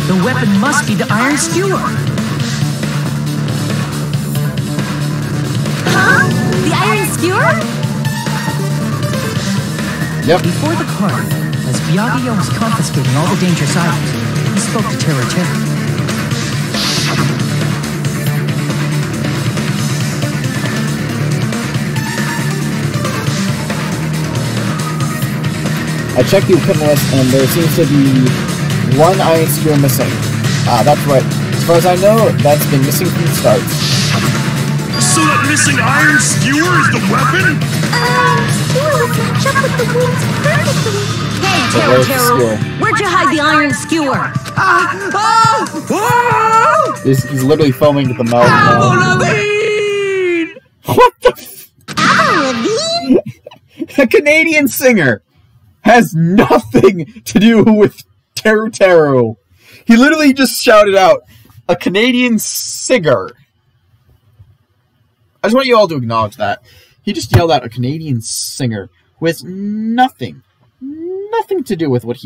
The weapon must be the iron skewer! Huh? The iron skewer? Yep. Before the party, as Byakuya was confiscating all the dangerous items, he spoke to Terra. I checked the equipment list and there seems to be one iron skewer missing. Ah, that's right. As far as I know, that's been missing from the start. So that missing iron skewer is the weapon? Skewer would match up with the wounds perfectly. Hey, Where's the Terra, skewer? where'd you hide the iron skewer? He's literally foaming at the mouth now. What the f- A Canadian singer has nothing to do with Teru Teru. He literally just shouted out, a Canadian singer. I just want you all to acknowledge that. He just yelled out a Canadian singer who has nothing to do with what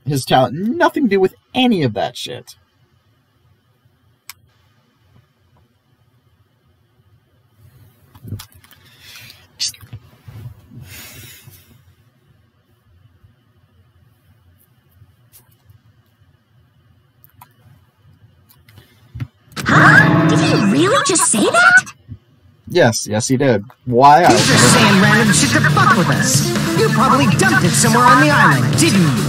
his talent, nothing to do with any of that shit. Huh? Did he really just say that? Yes, he did. Why? You're just saying random shit to fuck with us. You probably dumped it somewhere on the island, didn't you?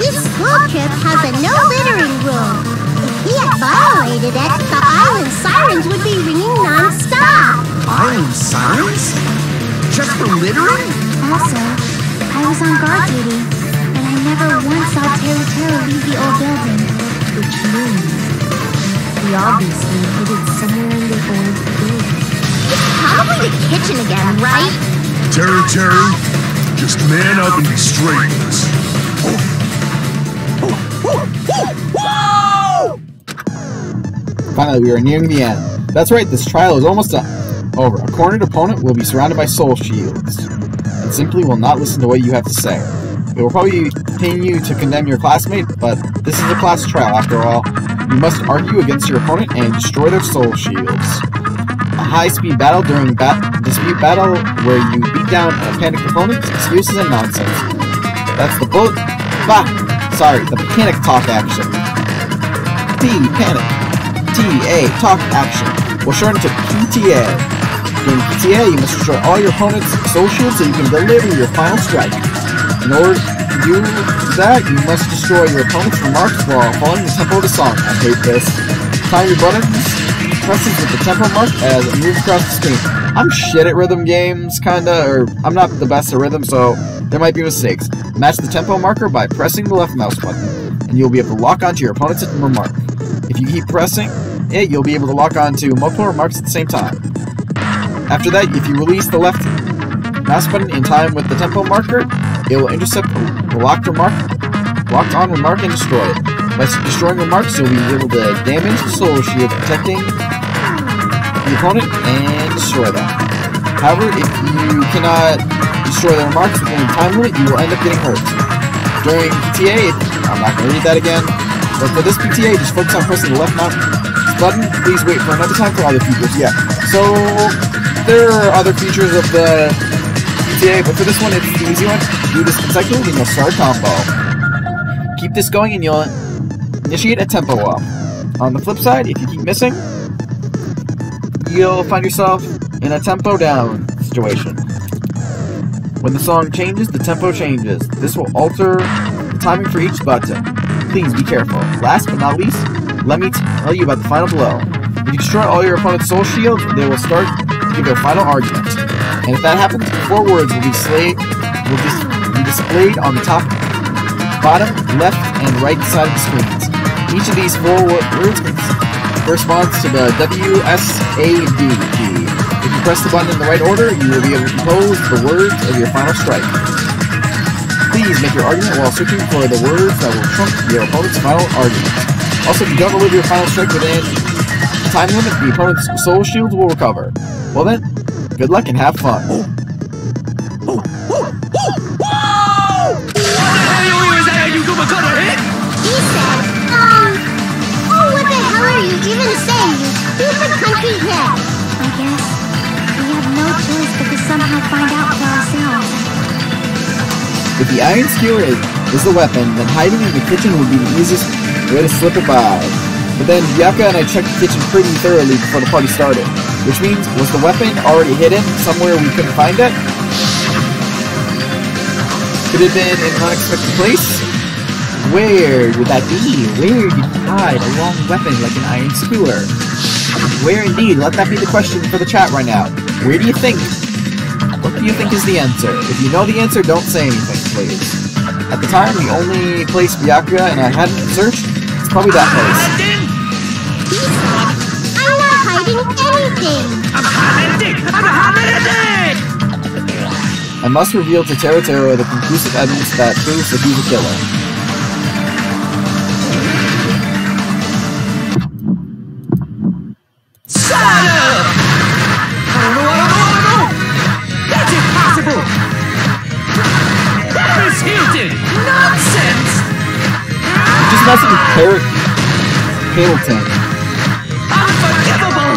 This school trip has a no littering rule. If he had violated it, the island sirens would be ringing non-stop. Island sirens? Just for littering? Also, I was on guard duty, and I never once saw Teru Teru leave the old building. Which means he obviously hid it somewhere in the old building. It's probably the kitchen again, right? Teru, just man up and be straight with us. Finally, we are nearing the end. That's right, this trial is almost over. A cornered opponent will be surrounded by soul shields, and simply will not listen to what you have to say. It will probably pain you to condemn your classmate, but this is a class trial after all. You must argue against your opponent and destroy their soul shields. A high-speed battle during dispute battle where you beat down a panicked opponent, excuses and nonsense. That's the the panic talk action. Panic. T-A, talk action. Will shorten to PTA. During PTA, you must destroy all your opponent's soul shields so you can deliver your final strike. In order to do that, you must destroy your opponent's remarks while following the tempo of the song. I hate this. Time your buttons, presses with the tempo mark as it moves across the screen. I'm shit at rhythm games, kinda, or I'm not the best at rhythm, so there might be mistakes. Match the tempo marker by pressing the left mouse button, and you'll be able to lock onto your opponent's remark. If you keep pressing it, you'll be able to lock onto multiple remarks at the same time. After that, if you release the left mouse button in time with the tempo marker, it will intercept the locked on remark and destroy it. By destroying remarks, you'll be able to damage the soul shield, protecting the opponent and destroy them. However, if you cannot destroy the remarks within the time limit, you will end up getting hurt. During PTA, I'm not going to read that again. But for this PTA, just focus on pressing the left mouse button. Please wait for another time for other features. Yeah, so there are other features of the PTA, but for this one, it's the easy one. Do this consecutively and you'll start a combo. Keep this going and you'll initiate a tempo up. On the flip side, if you keep missing, you'll find yourself in a tempo down situation. When the song changes, the tempo changes. This will alter the timing for each button. Please be careful. Last but not least, let me tell you about the final blow. If you destroy all your opponent's soul shields, they will start to give their final argument. And if that happens, 4 words will be displayed on the top, bottom, left, and right side of the screens. Each of these 4 words corresponds to the WSAD key. If you press the button in the right order, you will be able to compose the words of your final strike. Please make your argument while searching for the words that will trump your opponent's final argument. Also, if you don't deliver your final strike within the time limit, the opponent's soul shields will recover. Well then, good luck and have fun. He said, oh, what the hell are you even saying, you stupid country head? I guess we have no choice but to somehow find out for ourselves. If the iron skewer is the weapon, then hiding in the kitchen would be the easiest way to slip it by. But then Bianca and I checked the kitchen pretty thoroughly before the party started. Which means, was the weapon already hidden somewhere we couldn't find it? Could it have been in an unexpected place? Where would that be? Where did you hide a long weapon like an iron skewer? Where indeed? Let that be the question for the chat right now. Where do you think? What do you think is the answer? If you know the answer, don't say anything, please. At the time, the only place Bianca and I hadn't searched is probably that place. I'm not hiding anything! I must reveal to Tero the conclusive evidence that proves that he's a killer. Just messing with Hamilton. Unforgivable!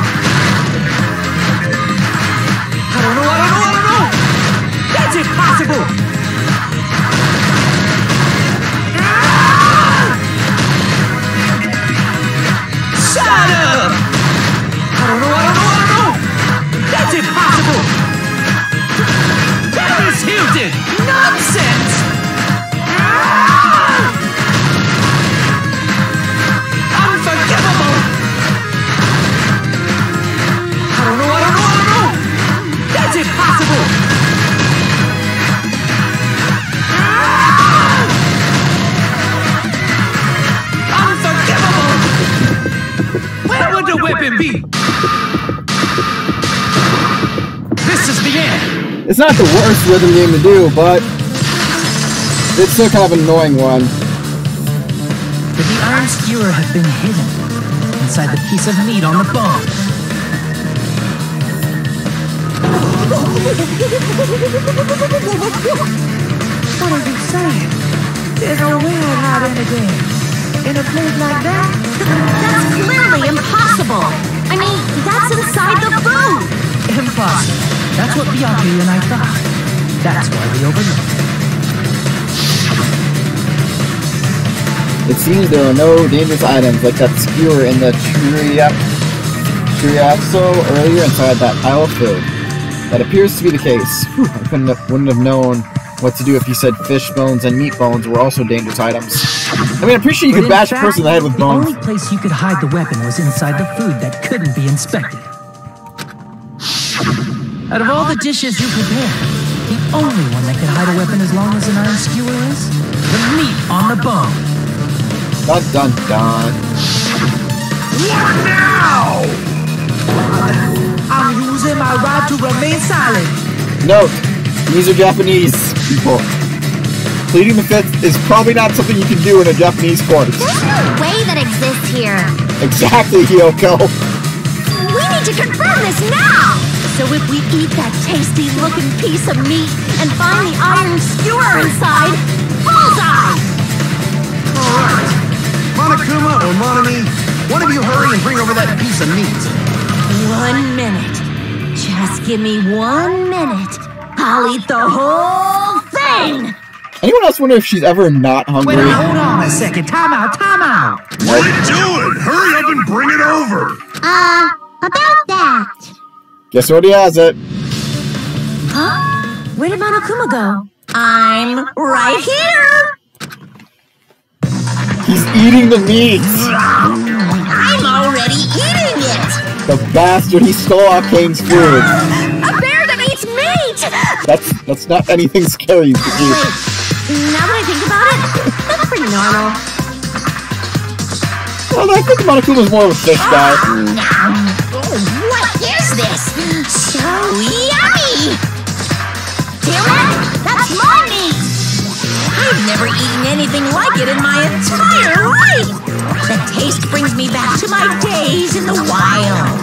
I don't know. That's impossible! Shut up! I don't know. That's impossible! Paris Hilton! Nonsense! Unforgivable! I don't know. That's impossible! Unforgivable! Where would the weapon be? This is the end! It's not the worst rhythm game to do, but it's still kind of an annoying one. Could the iron skewer have been hidden inside the piece of meat on the bone? What are you saying? There's no way I'd hide anything. In a place like that? That's clearly impossible! I mean, that's inside the food! Impossible. That's what Bianca and I thought. That's why we overlooked it. It seems there are no dangerous items like that skewer in the chorizo earlier inside that pile of food. That appears to be the case. Whew, I wouldn't have known what to do if you said fish bones and meat bones were also dangerous items. I mean, I'm pretty sure you could bash a person in the head with bones. The only place you could hide the weapon was inside the food that couldn't be inspected. Out of all the dishes you prepared, the only one that could hide a weapon as long as an iron skewer is the meat on the bone. Dun dun dun. What now? I'm using my right to remain silent. Note, these are Japanese people. Pleading the fifth is probably not something you can do in a Japanese court. There's no way that exists here. Exactly, Hyoko. We need to confirm this now! So if we eat that tasty-looking piece of meat and find the iron skewer inside, bullseye! Alright. Monokuma or Monami, one of you hurry and bring over that piece of meat. 1 minute. Just give me 1 minute. I'll eat the whole thing! Anyone else wonder if she's ever not hungry? Wait, hold on a second. Time out, time out. What are you doing? Hurry up and bring it over! About that. Guess what, he has it. Huh? Where did Monokuma go? I'm right here! He's eating the meat! I'm already eating it! The bastard, he stole Arcane's food. A bear that eats meat! That's not anything scary to eat. Now that I think about it, that's pretty normal. Well, I think Monokuma's more of a fish guy. What is this? So yummy! Damn it! That's my meat! I've never eaten anything like it in my entire life! The taste brings me back to my days in the wild.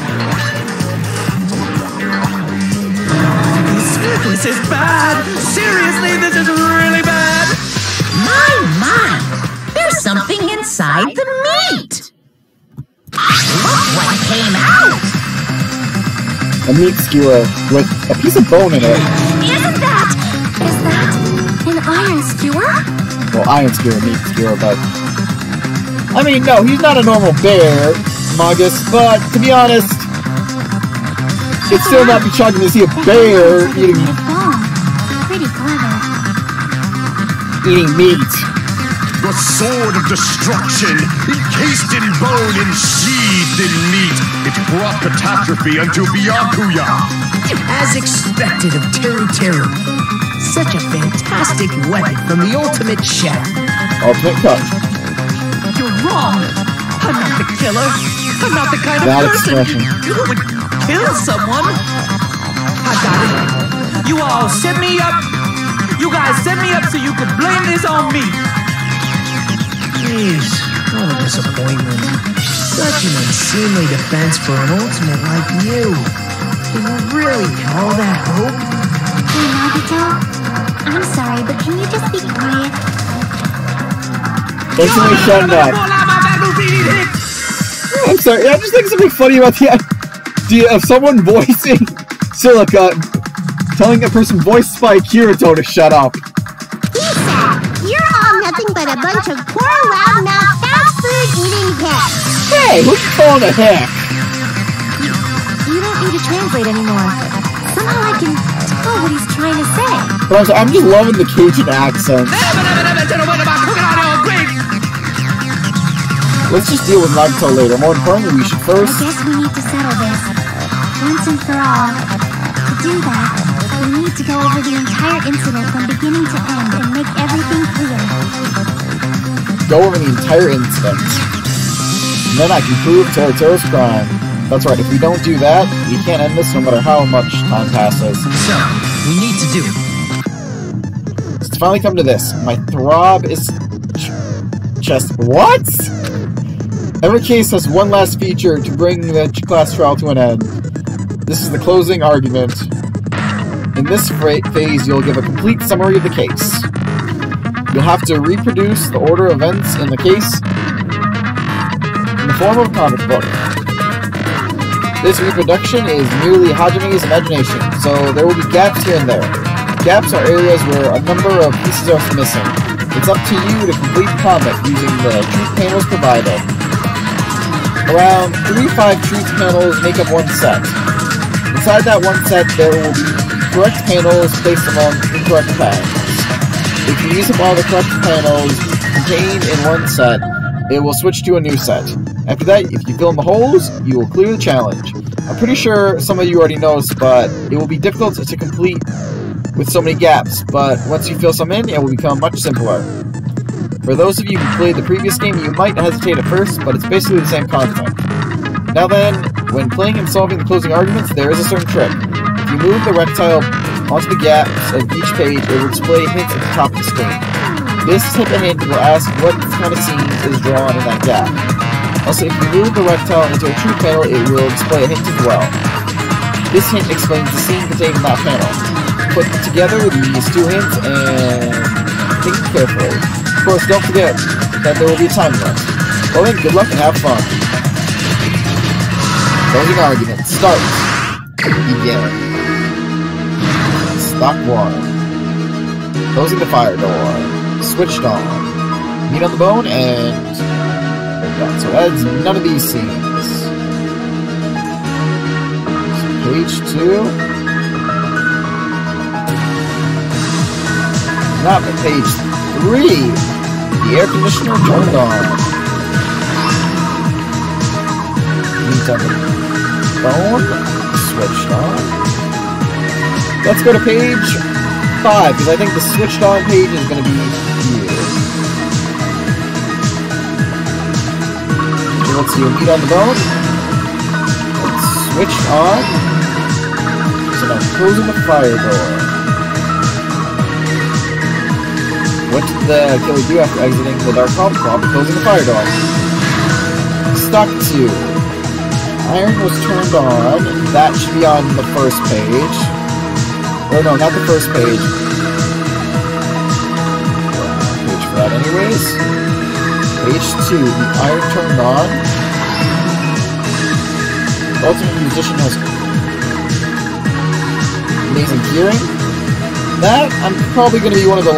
This is bad. Seriously, this is really bad. My! There's something inside the meat! Look what came out! A meat skewer with a piece of bone in it. Isn't that? Is that an iron skewer? Well, iron skewer, meat skewer, but... I mean, no, he's not a normal bear, Magus, but to be honest, it's still not be shocking to see a bear eating Pretty clever. meat. The sword of destruction, encased in bone and sheathed in meat, it brought catastrophe unto Byakuya. As expected of Teru. Such a fantastic weapon from the ultimate chef. Ultimate cut. You're wrong. I'm not the killer. I'm not the kind of That person expression. who would kill someone. I got it. You all set me up. You guys set me up so you could blame this on me. Jeez, what a disappointment. Such an unseemly defense for an ultimate like you. Can you really call that hope? Hey, Nagito. I'm sorry, but can you just be quiet? Thanks for me shutting up. I'm sorry, I just think something funny about the idea of someone voicing Silica, telling a person voiced by Kirito to shut up. Lisa, you're all nothing but a bunch of poor, loudmouth, fast food eating hicks. Hey, who's calling a hick? You don't need to translate anymore. Somehow I can tell what he's trying to say. But I'm just loving the Cajun accent. Let's just deal with Nagito later. More importantly, we should first... I guess we need to settle this. Once and for all. To do that, we need to go over the entire incident from beginning to end and make everything clear. go over the entire incident. And then I can prove Teru's crime. That's right, if we don't do that, we can't end this no matter how much time passes. So, we need to do... It's finally come to this. My throb is... chest... What?! Every case has one last feature to bring the class trial to an end. This is the closing argument. In this phase, you'll give a complete summary of the case. You'll have to reproduce the order of events in the case in the form of a comic book. This reproduction is merely Hajime's imagination, so there will be gaps here and there. Gaps are areas where a number of pieces are missing. It's up to you to complete the comic using the truth panels provided. Around 3 to 5 truth panels make up one set. Inside that one set, there will be correct panels placed among incorrect panels. If you use up all the correct panels contained in one set, it will switch to a new set. After that, if you fill in the holes, you will clear the challenge. I'm pretty sure some of you already know this, but it will be difficult to complete with so many gaps, but once you fill some in, it will become much simpler. For those of you who played the previous game, you might hesitate at first, but it's basically the same concept. Now then, when playing and solving the closing arguments, there is a certain trick. If you move the rectangle onto the gaps of each page, it will display hints at the top of the screen. This type of hint will ask what kind of scene is drawn in that gap. Also, if you move the rectangle into a truth panel, it will display a hint as well. This hint explains the scene contained in that panel. Put together these two hints and think carefully. Of course, don't forget that there will be a time limit. Well then, good luck and have fun. Closing argument. Start. Begin. Stock 1. Closing the fire door. Switched on. Meat on the bone and... So that's none of these scenes. So page 2. Not but page 3. The air conditioner turned on. Meat on the bone. Switched on. Let's go to page 5, because I think the switched on page is going to be here. So let's see, meat on the bone. It's switched on. So now closing the fire door. What did the killer do after exiting the dark hall? Probably closing the fire door. Stock 2. Iron was turned on. That should be on the first page. Or no, not the first page. Page for that anyways. Page 2. The iron turned on. The ultimate musician has amazing hearing. That I'm probably going to be one of the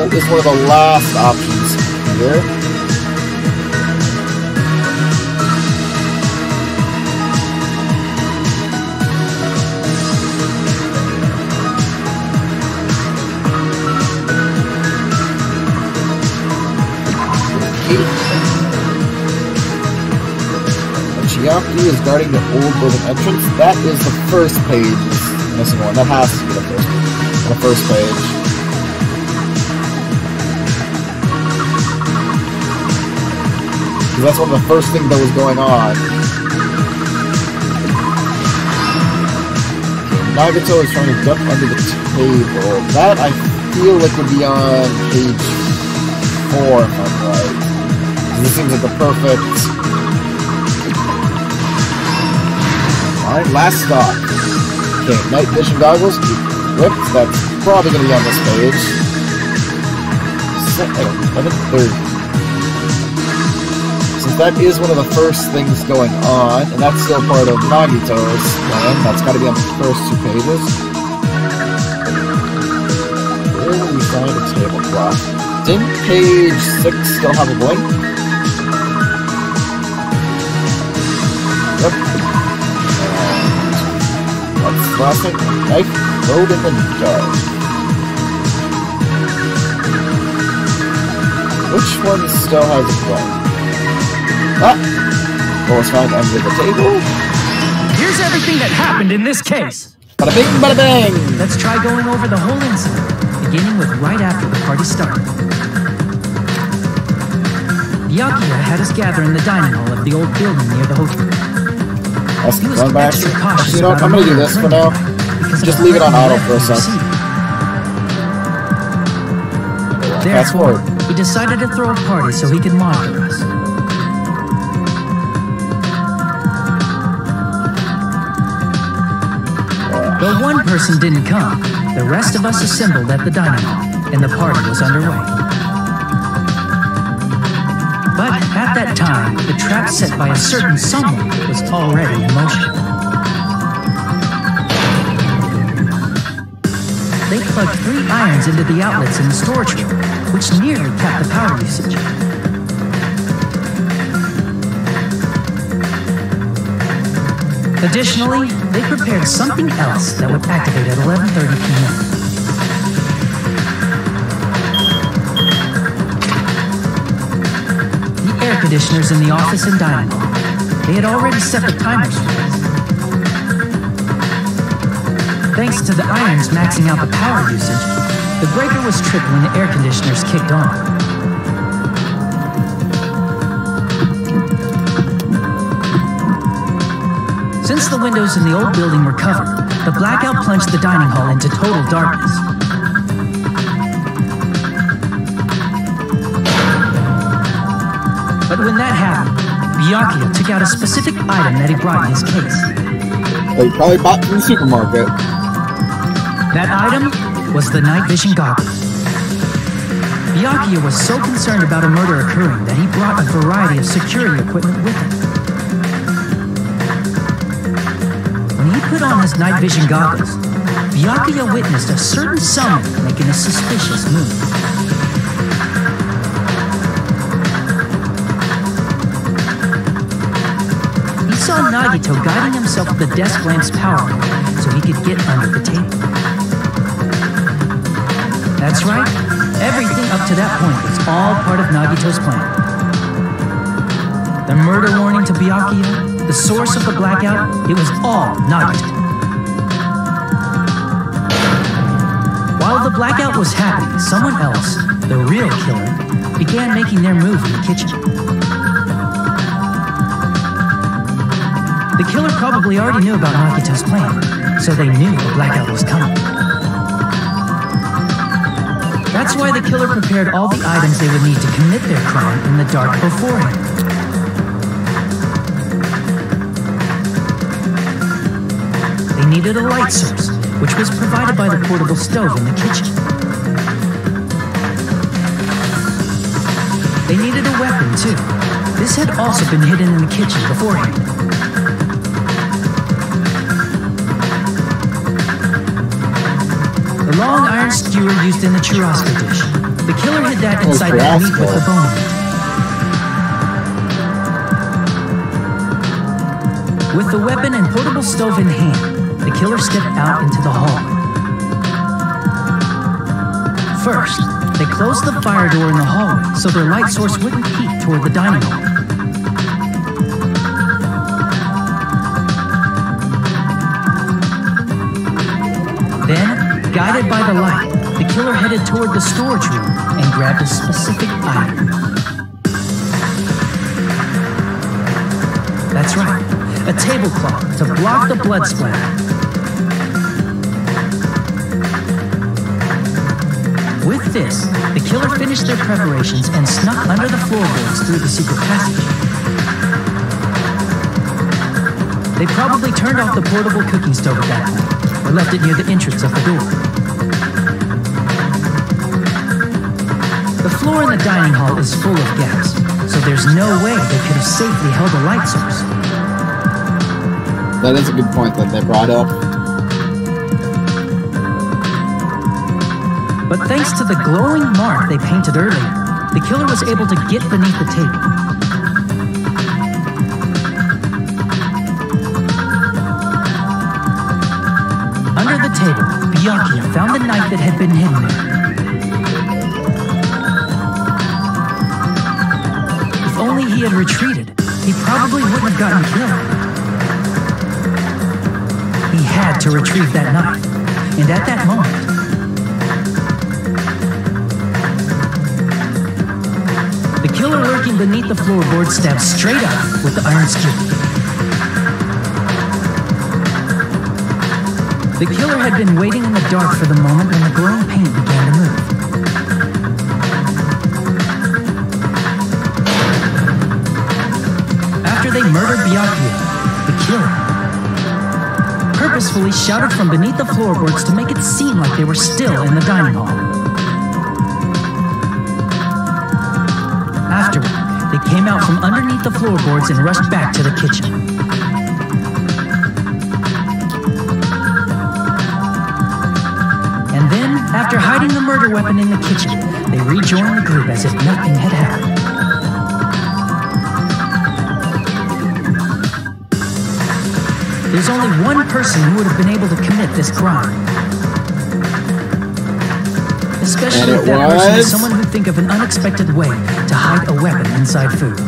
last options here. Chiaki is guarding the old building entrance. That is the first page. Missing one. That has to be the first page. Because that's one of the first things that was going on. Nagato is trying to duck under the table. That I feel like would be on page 4 if I'm right. This seems like the perfect... Alright, last stop. Okay, night vision goggles, equipped. That's probably going to be on this page. 11:30. Since that is one of the first things going on, and that's still part of Nagito's plan, that's got to be on the first 2 pages. Where will we find a tablecloth? Didn't page 6 still have a blink? Yep. What's the last thing? Knife load in the dark. Which one still has a blink? Ah! Well, it's found under the table. Here's everything that happened in this case. Bada bing, bada bang! Let's try going over the whole incident, beginning with right after the party started. Byakuya had us gather in the dining hall of the old building near the hotel. He was extra cautious. You know what, I'm gonna do this for now. Just leave it on auto for a sec. Fast forward. He decided to throw a party so he could monitor us. Though one person didn't come, the rest of us assembled at the dining hall, and the party was underway. But at that time, the trap set by a certain someone was already in motion. They plugged 3 irons into the outlets in the storage room, which nearly capped the power usage. Additionally, they prepared something else that would activate at 11:30 p.m. The air conditioners in the office and dining hall. They had already set the timers for this. Thanks to the irons maxing out the power usage, the breaker was tripped when the air conditioners kicked on. Since the windows in the old building were covered, the blackout plunged the dining hall into total darkness. But when that happened, Byakuya took out a specific item that he brought in his case. Well, he probably bought from the supermarket. That item was the night vision goggles. Byakuya was so concerned about a murder occurring that he brought a variety of security equipment with him. When he put on his night vision goggles, Byakuya witnessed a certain someone making a suspicious move. He saw Nagito guiding himself with the desk lamp's power so he could get under the table. That's right, everything up to that point was all part of Nagito's plan. The murder warning to Byakuya, the source of the blackout, it was all Nagito. While the blackout was happening, someone else, the real killer, began making their move in the kitchen. The killer probably already knew about Nagito's plan, so they knew the blackout was coming. That's why the killer prepared all the items they would need to commit their crime in the dark beforehand. They needed a light source, which was provided by the portable stove in the kitchen. They needed a weapon, too. This had also been hidden in the kitchen beforehand. The long iron skewer used in the churrasco dish. The killer hid that inside the meat with the bone. With the weapon and portable stove in hand, the killer stepped out into the hallway. First, they closed the fire door in the hallway so their light source wouldn't peek toward the dining hall. Then, guided by the light, the killer headed toward the storage room and grabbed a specific item. That's right, a tablecloth to block the blood splatter. With this, the killer finished their preparations and snuck under the floorboards through the secret passage. They probably turned off the portable cooking stove at that point, or left it near the entrance of the door. The floor in the dining hall is full of gas, so there's no way they could have safely held a light source. That is a good point that they brought up. But thanks to the glowing mark they painted earlier, the killer was able to get beneath the table. Under the table, Byakuya found the knife that had been hidden there. If only he had retreated, he probably wouldn't have gotten killed. He had to retrieve that knife, and at that moment, the killer lurking beneath the floorboard stabbed straight up with the iron skewer. The killer had been waiting in the dark for the moment when the glowing paint began to move. After they murdered Byakuya, the killer purposefully shouted from beneath the floorboards to make it seem like they were still in the dining hall. Afterward, they came out from underneath the floorboards and rushed back to the kitchen. And then, after hiding the murder weapon in the kitchen, they rejoined the group as if nothing had happened. There's only one person who would have been able to commit this crime. Especially if that person is someone who'd think of an unexpected way to hide a weapon inside food.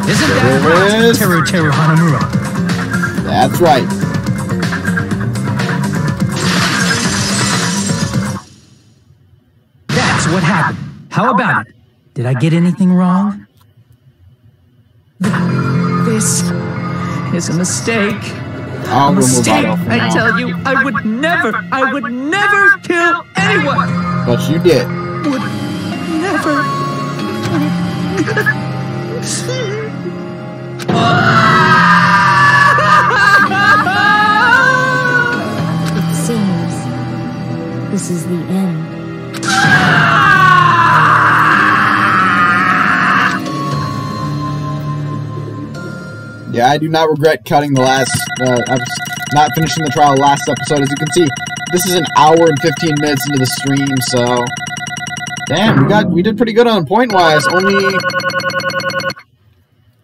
Isn't that right, Teru Hanamura? That's right. That's what happened. How about it? Did I get anything wrong? This is a mistake. A mistake, I tell you. I would never kill anyone. But you did. Would never. Yeah, I do not regret cutting the last, not finishing the trial last episode. As you can see, this is an hour and 15 minutes into the stream, so... Damn, we did pretty good on point-wise. Only...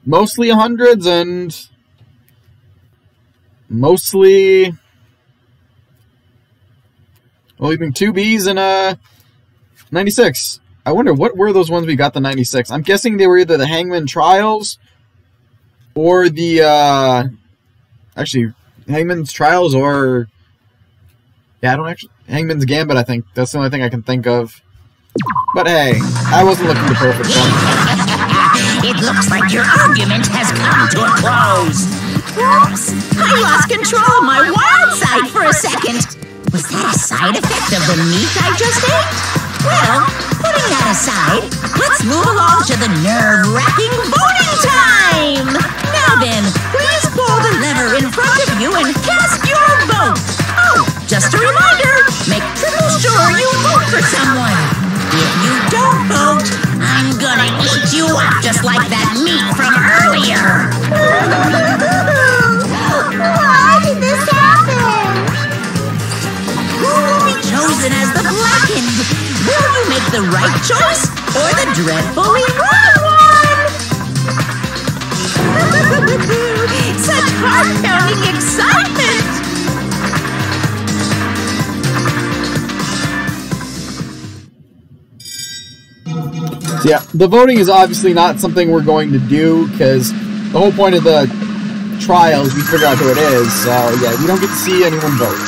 mostly hundreds and... mostly... well, even 2 Bs and, 96. I wonder, what were those ones we got the 96? I'm guessing they were either the Hangman Trials... or the, actually, Hangman's Trials or... yeah, I don't actually... Hangman's Gambit, I think. That's the only thing I can think of. But hey, I wasn't looking for the perfect one. It looks like your argument has come to a close. Oops! I lost control of my wild side for a second. Was that a side effect of the meat I just ate? Well, putting that aside, let's move along to the nerve-wracking voting time! Now then, please pull the lever in front of you and cast your vote! Oh, just a reminder, make triple sure you vote for someone! If you don't vote, I'm gonna eat you up just like that meat from earlier! Why did this happen? Who will be chosen as the blackened? Will you make the right choice or the dreadfully wrong one? Such heart-pounding excitement! So yeah, the voting is obviously not something we're going to do, because the whole point of the trial is we figure out who it is, so yeah, we don't get to see anyone vote.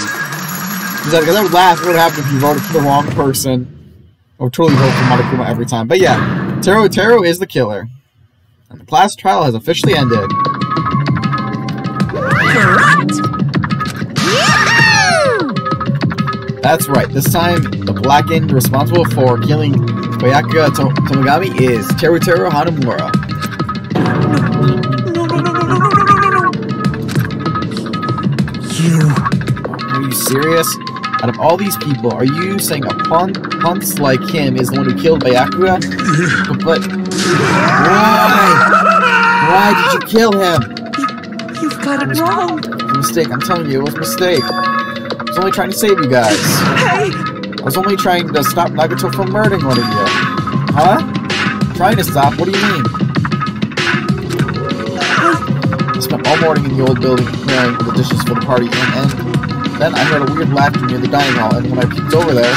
Because I would laugh, what would happen if you voted for the wrong person? I would totally vote for Monokuma every time. But yeah, Taro is the killer. And the class trial has officially ended. Correct! That's right, this time, the blackened responsible for killing Byakuya Tomogami is Taro Hanamura. Are you serious? Out of all these people, are you saying a punce like him is the one who killed Byakuya? But why did you kill him? You've got it wrong. It was a mistake, I'm telling you, it was a mistake. I was only trying to save you guys. Hey! I was only trying to stop Nagato from murdering one of you. Huh? Trying to stop? What do you mean? I spent all morning in the old building preparing the dishes for the party, and then I heard a weird laughter near the dining hall, and when I peeked over there,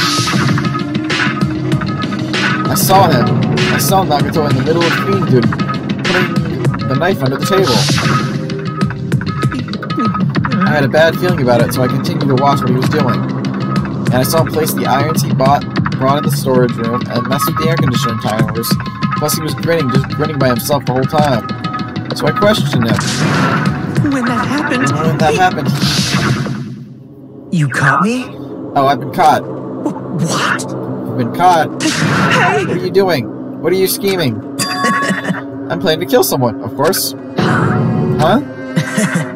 I saw him. I saw Nagato in the middle of cleaning duty, putting the knife under the table. I had a bad feeling about it, so I continued to watch what he was doing. And I saw him place the irons he brought in the storage room and mess with the air conditioning timers. Plus he was grinning, just grinning by himself the whole time. So I questioned him. When that happened... You caught me? Oh, I've been caught. What? I've been caught. Hey! What are you doing? What are you scheming? I'm planning to kill someone, of course. Huh?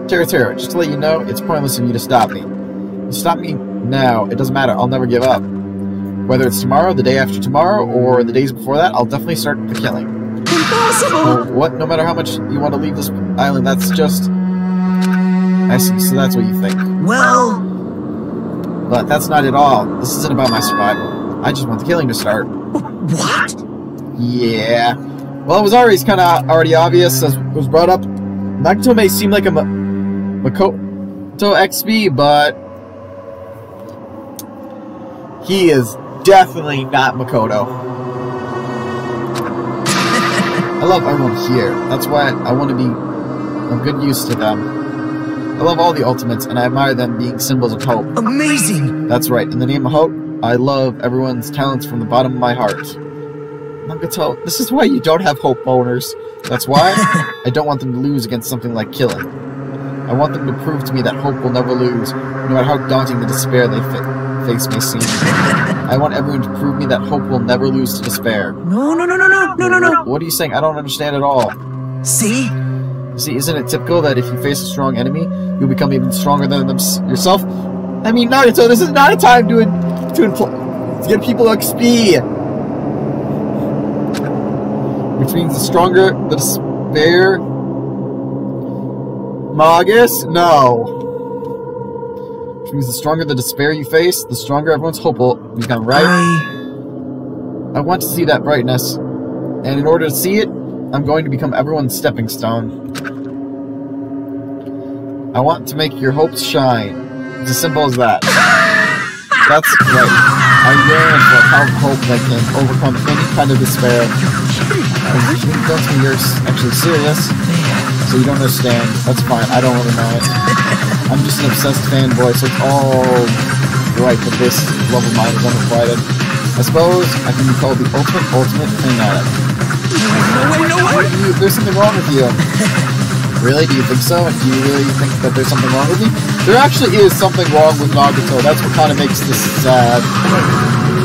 Taro, just to let you know, it's pointless of you to stop me. You stop me now, it doesn't matter, I'll never give up. Whether it's tomorrow, the day after tomorrow, or the days before that, I'll definitely start the killing. Impossible! What? No matter how much you want to leave this island, that's just... I see, so that's what you think. Well... But that's not at all. This isn't about my survival. I just want the killing to start. What? Yeah. Well, it was already obvious, as was brought up. Nagato may seem like a Makoto XB, but... he is definitely not Makoto. I love everyone here. That's why I want to be of good use to them. I love all the ultimates, and I admire them being symbols of hope. Amazing! That's right. In the name of hope, I love everyone's talents from the bottom of my heart. Nagato, this is why you don't have hope boners. That's why I don't want them to lose against something like killing. I want them to prove to me that hope will never lose, no matter how daunting the despair they face may seem. I want everyone to prove me that hope will never lose to despair. No. What are you saying? I don't understand at all. See? See, isn't it typical that if you face a strong enemy, you'll become even stronger than yourself? I mean, Nagato, this is not a time to get people XP! Which means the stronger the despair, Magus? No. Which means the stronger the despair you face, the stronger everyone's hope will become, right? I want to see that brightness. And in order to see it, I'm going to become everyone's stepping stone. I want to make your hopes shine. It's as simple as that. That's right. I yearn for a hope that can overcome any kind of despair. Don't tell me you're actually serious, so you don't understand. That's fine. I don't really know it. I'm just an obsessed fanboy, so it's all right that this love of mine is unrequited. I suppose I can be called the ultimate thing addict. There's something wrong with you. Really? Do you think so? Do you really think that there's something wrong with me? There actually is something wrong with Nagato. That's what kind of makes this sad.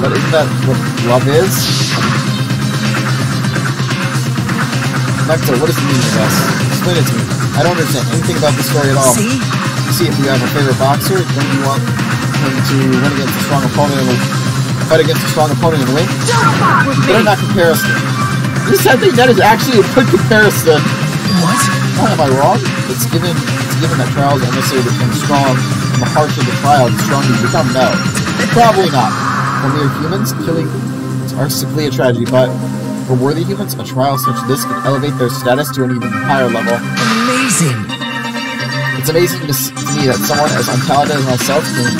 But isn't that what love is? Nagato, what does the meaning of this? Explain it to me. I don't understand anything about this story at all. See, if you have a favorite boxer, don't you want him to run against a strong opponent and fight against a strong opponent and win? Better not comparison. This sad thing, that is actually a good comparison. What? Oh, am I wrong? It's given that trials are necessary to become strong, and the harsher the trial, the stronger you become. No. Probably not. For mere humans, killing is artistically a tragedy, but for worthy humans, a trial such as this can elevate their status to an even higher level. Amazing! It's amazing to me that someone as untalented as myself can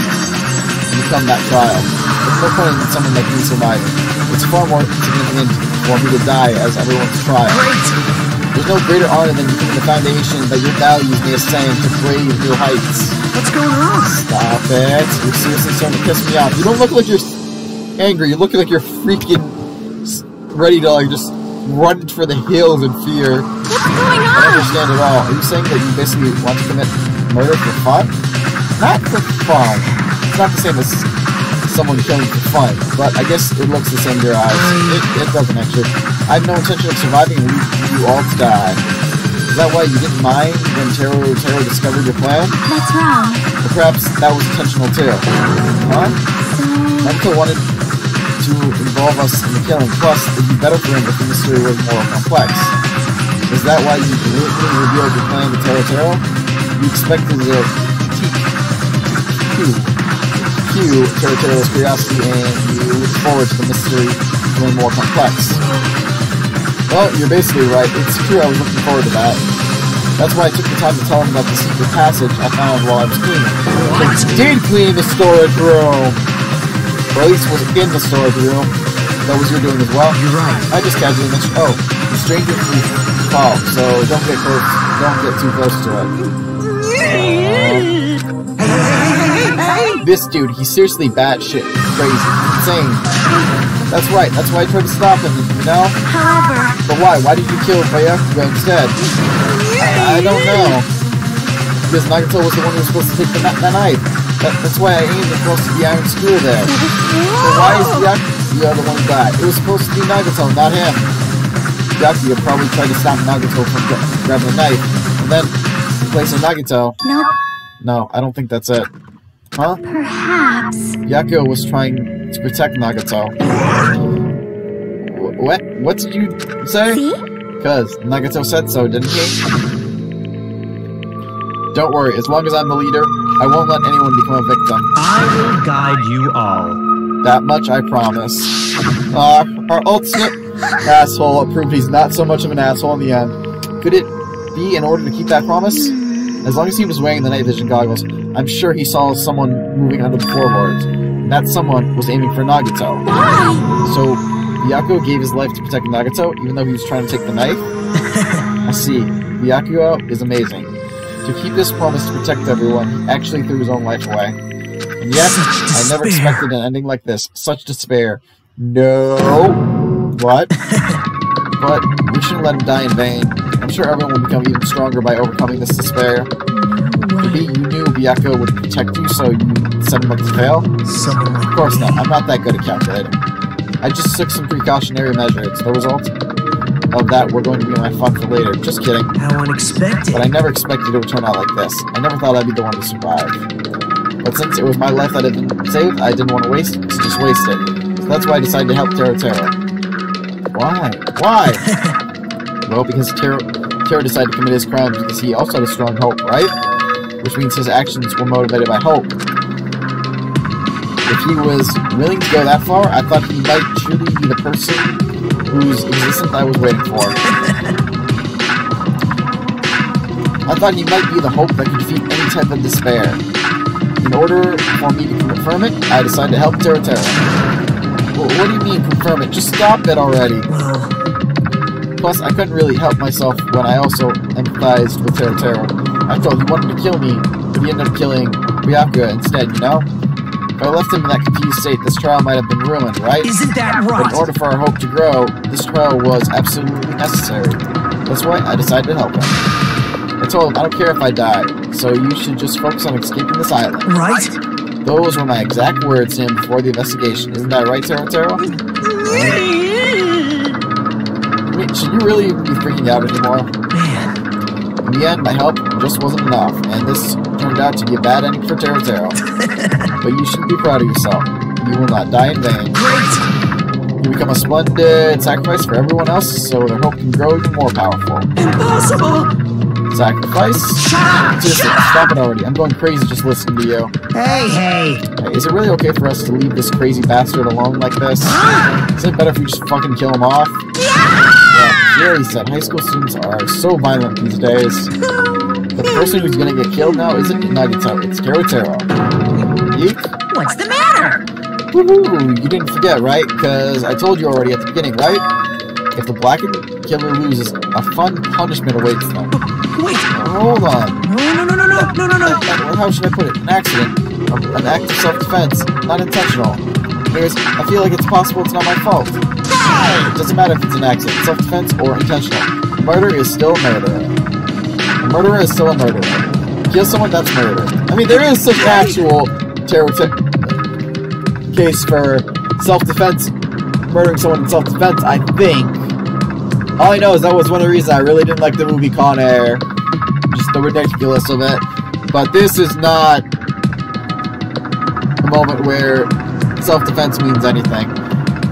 become that trial. There's no point in someone like me surviving. It's far more significant for me to die as everyone's trial. Great! There's no greater honor than becoming the foundation that your values may ascend to brave new heights. What's going on? Stop it. You're seriously starting to piss me off. You don't look like you're angry. You look like you're freaking ready to, like, just run for the hills in fear. What's going on? I don't understand at all. Are you saying that you basically want to commit murder for fun? Not for fun. It's not the same as someone killing for fun, but I guess it looks the same in your eyes. It doesn't actually. I have no intention of surviving and leave you all to die. Is that why you didn't mind when Taro discovered your plan? That's wrong. Or perhaps that was intentional too. Huh? Nagato wanted to involve us in the killing, plus it'd be better for him if the mystery was more complex. Is that why you deliberately revealed your plan to Taro? You expected to cue Taro's curiosity and you look forward to the mystery becoming more complex. Well, you're basically right. It's true I was looking forward to that. That's why I took the time to tell him about the secret passage I found while I was cleaning. I did clean the storage room! Or at least was in the storage room. That was your doing as well. You're right. I just casually mentioned, oh, the stranger can fall, so don't get close. Don't get too close to it. This dude, he's seriously batshit crazy, insane. That's right, that's why I tried to stop him, you know? However... But why? Why did you kill Byakuya instead? I don't know. Because Nagato was the one who was supposed to take that knife. That's why I aimed across the iron screw there. So why is Byakuya the one who died? It was supposed to be Nagato, not him. Byakuya probably tried to stop Nagato from grabbing the knife, and then in place of Nagato... Nope. No, I don't think that's it. Huh? Perhaps. Byakuya was trying to protect Nagato. What? What did you say? See? Because Nagato said so, didn't he? Don't worry, as long as I'm the leader, I won't let anyone become a victim. I will guide you all. That much I promise. Our ultimate asshole proved he's not so much of an asshole in the end. Could it be in order to keep that promise? As long as he was wearing the night vision goggles, I'm sure he saw someone moving under the floorboards. And that someone was aiming for Nagato. Why? So, Byakuya gave his life to protect Nagato, even though he was trying to take the knife? I see. Byakuya is amazing. To keep this promise to protect everyone, he actually threw his own life away. And yet, I never expected an ending like this. Such despair. No. What? But we shouldn't let him die in vain. I'm sure everyone will become even stronger by overcoming this despair. Maybe you knew Byakuya would protect you, so you set him up to fail? Of course not. I'm not that good at calculating. I just took some precautionary measures. The result of that were going to be my fun for later. Just kidding. How unexpected. But I never expected it would turn out like this. I never thought I'd be the one to survive. But since it was my life that had been saved, I didn't want to waste it, so just waste it. So that's why I decided to help Taro. Why? Why? Well, because Taro Terra decided to commit his crimes because he also had a strong hope, right? Which means his actions were motivated by hope. If he was willing to go that far, I thought he might truly be the person whose existence I was waiting for. I thought he might be the hope that could defeat any type of despair. In order for me to confirm it, I decided to help Terra. Well, what do you mean confirm it? Just stop it already. Plus, I couldn't really help myself when I also empathized with Terra. After all, he wanted to kill me, but he ended up killing Byakuya instead, you know? If I left him in that confused state, this trial might have been ruined, right? Isn't that right? But in order for our hope to grow, this trial was absolutely necessary. That's why I decided to help him. I told him, I don't care if I die, so you should just focus on escaping this island. Right? Those were my exact words to him before the investigation. Isn't that right, Terra? I mean, should you really be freaking out anymore? Man. In the end, my help just wasn't enough, and this turned out to be a bad ending for Terra. But you should be proud of yourself. You will not die in vain. Great! You become a splendid sacrifice for everyone else, so their hope can grow even more powerful. Impossible! Sacrifice? Shut up! Seriously, stop it already. I'm going crazy just listening to you. Hey! Hey, is it really okay for us to leave this crazy bastard alone like this? Isn't it better if we just fucking kill him off? Yeah, she already said high school students are so violent these days. But the person who's gonna get killed now isn't Nagito, it's Terra. Yeek? What's the matter? Woohoo! You didn't forget, right? Because I told you already at the beginning, right? If the blackened killer loses, a fun punishment awaits them. Wait! Hold on. No. How should I put it? An accident. An act of self-defense. Not intentional. Anyways, I feel like it's possible it's not my fault. It doesn't matter if it's an accident, self-defense, or intentional. Murder is still murder. A murderer is still a murderer. Kill someone, that's murder. I mean, there is such an actual case for self-defense, murdering someone in self-defense, I think. All I know is that was one of the reasons I really didn't like the movie Con Air. Just the ridiculous of it. But this is not a moment where self-defense means anything.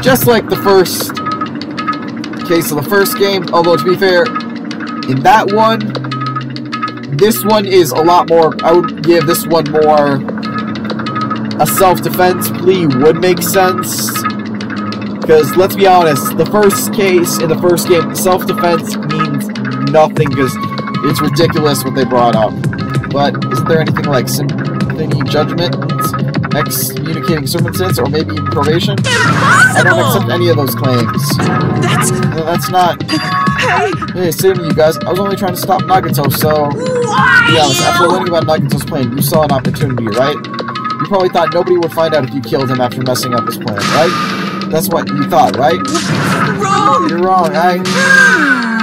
Just like the first case of the first game, although to be fair, in that one, this one is a lot more, I would give this one more, a self-defense plea would make sense. Because, let's be honest, the first case in the first game, self-defense means nothing because it's ridiculous what they brought up. But isn't there anything like symphony judgment, excommunicating circumstance, or maybe even probation? Impossible! I don't accept any of those claims. That's not... Hey, same to you guys. I was only trying to stop Nagito, so... Why? To be honest, after learning about Nagito's plan, you saw an opportunity, right? You probably thought nobody would find out if you killed him after messing up his plan, right? That's what you thought, right? Wrong! You're wrong.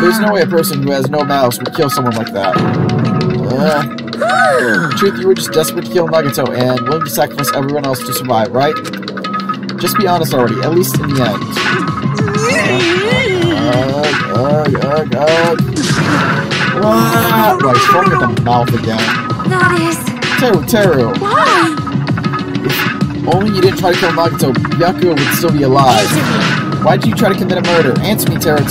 There's no way a person who has no malice would kill someone like that. In truth, you were just desperate to kill Nagito and willing to sacrifice everyone else to survive, right? Just be honest already, at least in the end. Right, he's foaming at the mouth again. That is... Teru. Why? If only you didn't try to kill Nagito, Byakuya would still be alive. Why did you try to commit a murder? Answer me, Terra.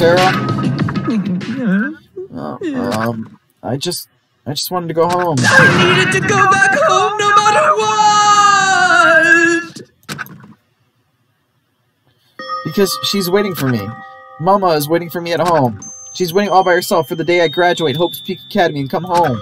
I just wanted to go home. I needed to go back home no matter what! Because she's waiting for me. Mama is waiting for me at home. She's waiting all by herself for the day I graduate Hope's Peak Academy and come home.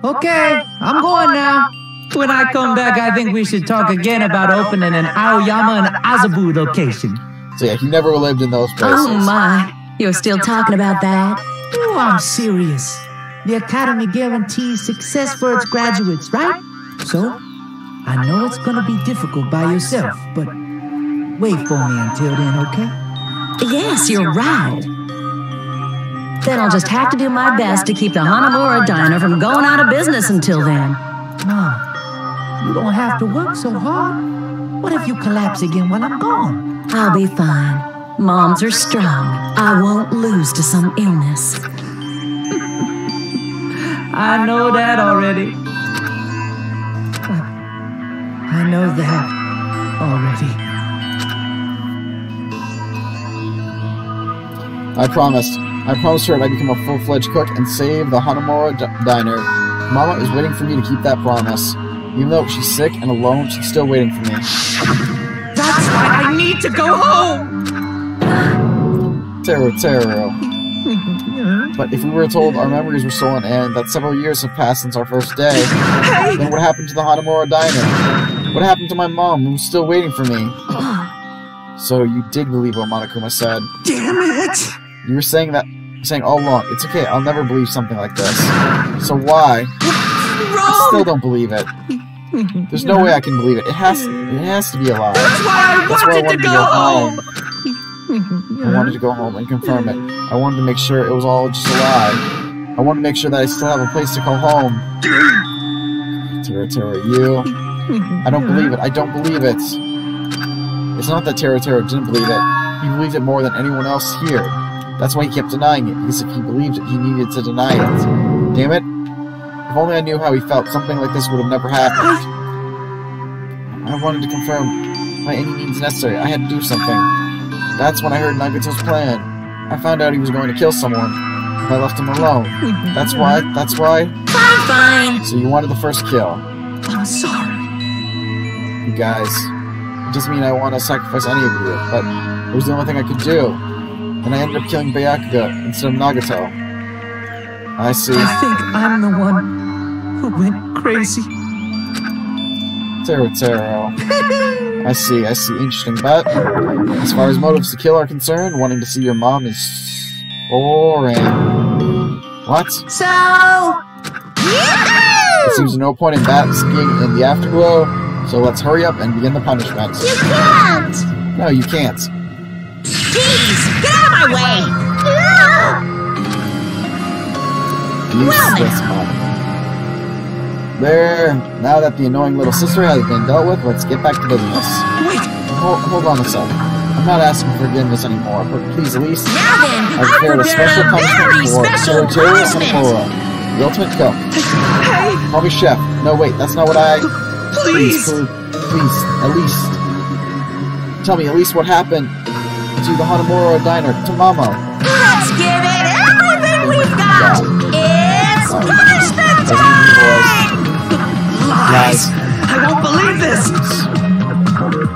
Okay, I'm going now. When I come back, I think we should talk again about opening an Aoyama and Azabu location. So yeah, he never lived in those places. Oh my, you're still talking about that? Oh, I'm serious. The Academy guarantees success for its graduates, right? So, I know it's gonna be difficult by yourself, but wait for me until then, okay? Yes, you're right. Then I'll just have to do my best to keep the Hanamura Diner from going out of business until then. Mom, you don't have to work so hard. What if you collapse again when I'm gone? I'll be fine. Moms are strong. I won't lose to some illness. I know that already. I know that already. I promised. I promised her I'd become a full-fledged cook and save the Hanamura diner. Mama is waiting for me to keep that promise. Even though she's sick and alone, she's still waiting for me. That's why I need to go home! Taro. But if we were told our memories were stolen and that several years have passed since our first day, then what happened to the Hanamura diner? What happened to my mom, who's still waiting for me? So you did believe what Monokuma said. Damn it! You were saying all along, it's okay, I'll never believe something like this. So why? I still don't believe it. There's no way I can believe it. It has to be a lie. That's why I wanted to go home! I wanted to go home and confirm it. I wanted to make sure it was all just a lie. I wanted to make sure that I still have a place to call home. Taro, you... I don't believe it. I don't believe it. It's not that Taro didn't believe it. He believed it more than anyone else here. That's why he kept denying it, because if he believed it, he needed to deny it. Damn it. If only I knew how he felt, something like this would have never happened. I wanted to confirm by any means necessary. I had to do something. That's when I heard Nagato's plan. I found out he was going to kill someone if I left him alone. That's why? Fine. So you wanted the first kill. I'm sorry. You guys, it doesn't mean I want to sacrifice any of you, but it was the only thing I could do. And I ended up killing Byakuya instead of Nagato. I see. I think I'm the one who went crazy. Taro. I see. Interesting, but as far as motives to kill are concerned, wanting to see your mom is boring. What? So... It seems no point in basking in the afterglow, so let's hurry up and begin the punishment. You can't! No, you can't. Jeez, get out of my way! Useless mom. There, now that the annoying little sister has been dealt with, let's get back to business. Wait! Hold on a sec. I'm not asking for forgiveness anymore, but please at least... Now then, I've prepared a special punishment for Taro and Hanamura. The ultimate kill. Hey! Call me chef. No, wait, that's not what I... Please! Please, at least... Tell me at least what happened to the Hanamura diner, to Mama. let's give it everything we've got! It's punishment time! Lies! I won't believe this!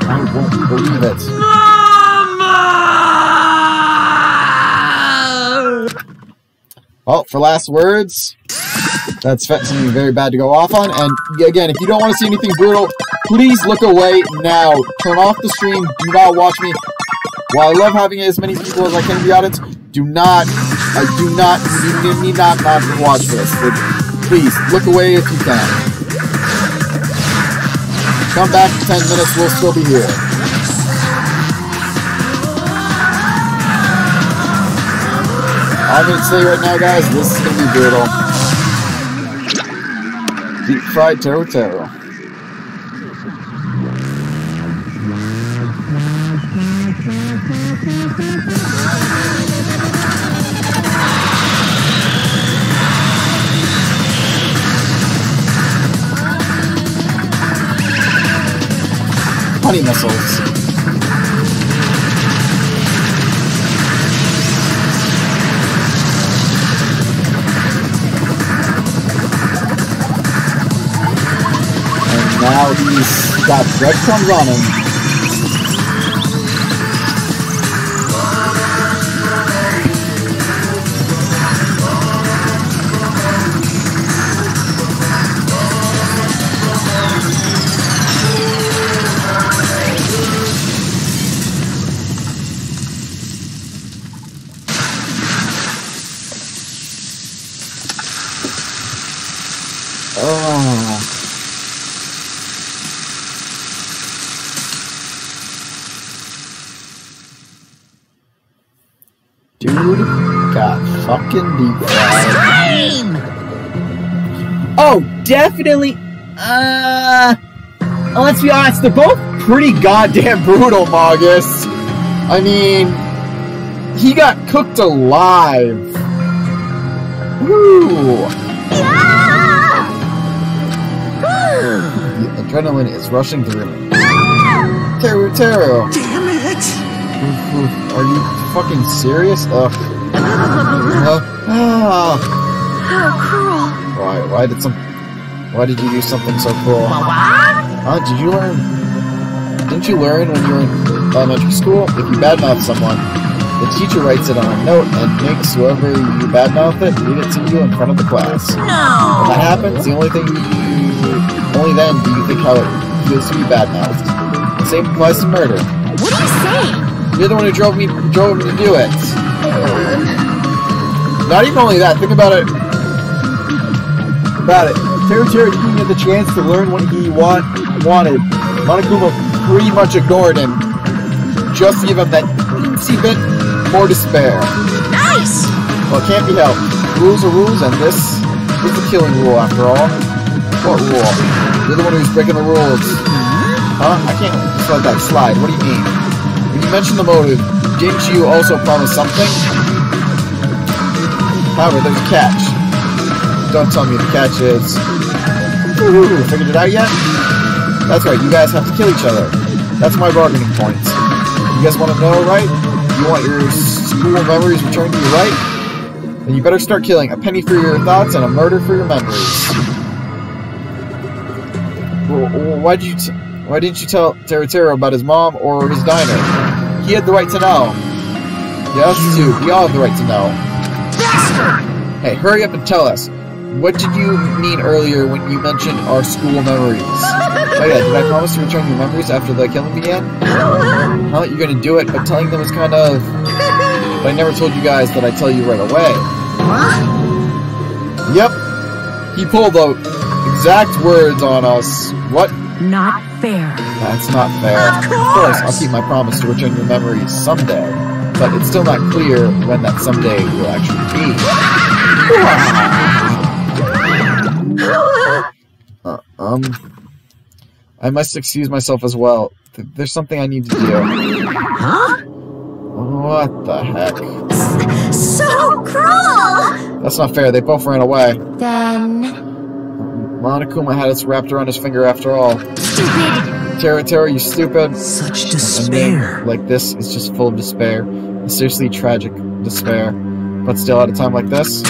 I won't believe it. Mama! Well, for last words, that's something very bad to go off on. And again, if you don't want to see anything brutal, please look away now. Turn off the stream. Do not watch me. While I love having as many people as I can in the audience, you need not watch this. Please, look away if you can. Come back in 10 minutes, we'll still be here. I'm going to say right now, guys, this is going to be brutal. Deep fried Taro. Honey missiles. And now he's got breadcrumbs on him. Dude got fucking deep fried. Oh, definitely. Let's be honest, they're both pretty goddamn brutal, Magus. I mean, he got cooked alive. Woo. The adrenaline is rushing through me. Taro. Damn it! Are you fucking serious? Ugh. How cruel. Why did you do something so cruel? What? Didn't you learn when you were in elementary school? If you badmouth someone, the teacher writes it on a note and makes whoever you badmouth it read it to you in front of the class. No. When that happens, only then do you think how it feels to be badmouthed. The same applies to murder. What are you saying? You're the one who drove me to do it. Not even only that, think about it. Teru didn't get the chance to learn what he wanted. Monokuma pretty much ignored him. Just to give him that teensy bit more despair. Nice! Well, it can't be helped. Rules are rules, and this is the killing rule after all. What rule? You're the one who's breaking the rules. Huh? I can't just let that slide. What do you mean? When you mentioned the motive, didn't you also promise something? However, there's a catch. Don't tell me the catch is... Ooh, figured it out yet? That's right, you guys have to kill each other. That's my bargaining point. You guys want to know, right? You want your school memories returned to you, right? Then you better start killing. A penny for your thoughts and a murder for your memories. Why didn't you tell Teru about his mom or his diner? He had the right to know. Yes, too. We all have the right to know. Bastard! Hey, hurry up and tell us. What did you mean earlier when you mentioned our school memories? Oh yeah, did I promise to return your memories after the killing began? Huh? You're gonna do it, but telling them is kind of... But I never told you guys that I'd tell you right away. What? Yep. He pulled the exact words on us. What? Not fair. That's not fair. Of course! I'll keep my promise to return your memories someday. But it's still not clear when that someday will actually be. I must excuse myself as well. There's something I need to do. Huh? What the heck? So cruel! That's not fair. They both ran away. Then... Monokuma had us wrapped around his finger after all. Stupid! Teru, you stupid. Such A despair. name like this is just full of despair. A seriously tragic despair. But still, at a time like this,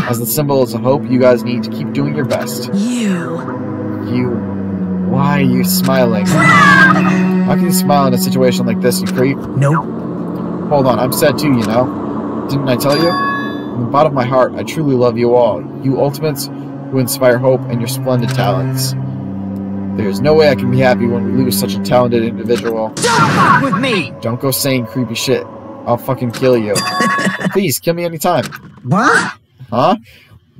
as the symbol of hope, you guys need to keep doing your best. Why are you smiling? How can you smile in a situation like this, you creep? Nope. Hold on, I'm sad too, you know. Didn't I tell you? From the bottom of my heart, I truly love you all. You ultimates who inspire hope and your splendid talents. There's no way I can be happy when we lose such a talented individual. Don't fuck with me! Don't go saying creepy shit. I'll fucking kill you. Please, kill me anytime. What? Huh?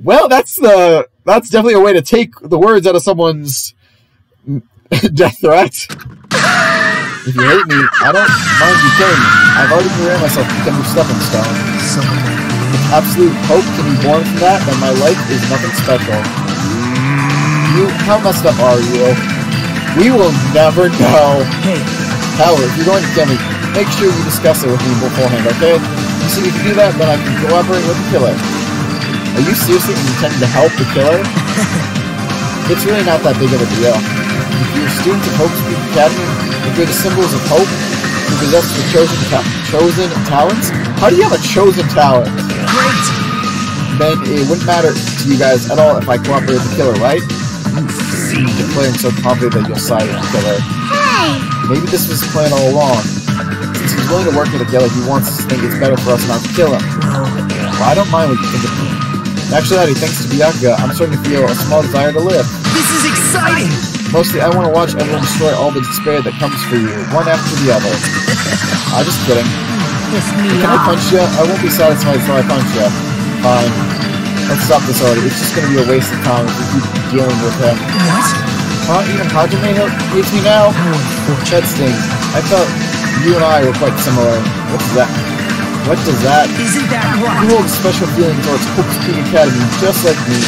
Well, that's definitely a way to take the words out of someone's death threat. If you hate me, I don't mind you killing me. I've already prepared myself to become your stepping stone. If absolute hope can be born from that, then my life is nothing special. How messed up are you? We will never know. Hey. Howard, if you're going to kill me, make sure you discuss it with me beforehand, okay? You see, if you do that, then I can cooperate with the killer. Are you seriously intending to help the killer? It's really not that big of a deal. If you're a student of Hope's Peak Academy, if you're the symbols of hope, who possess the chosen talents, how do you have a chosen talent? Great. Then it wouldn't matter to you guys at all if I cooperate with the killer, right? You declaring so confident that you'll side with the killer. Hey! Maybe this was his plan all along. Since he's willing to work with the killer, he wants us to think it's better for us not to kill him. Well, I don't mind what you think of me. In actuality, thanks to Byakuya, I'm starting to feel a small desire to live. This is exciting. Mostly, I want to watch everyone destroy all the despair that comes for you, one after the other. I'm just kidding. Piss me Can I off. punch you? I won't be satisfied until I punch you. Fine. Let's stop this already. It's just going to be a waste of time if we keep dealing with him. What? Huh? Even Hajime hates me now? That stings. I thought you and I were quite similar. What's that? What does that? Isn't that You right? hold a special feeling towards Hope's Peak Academy, just like me.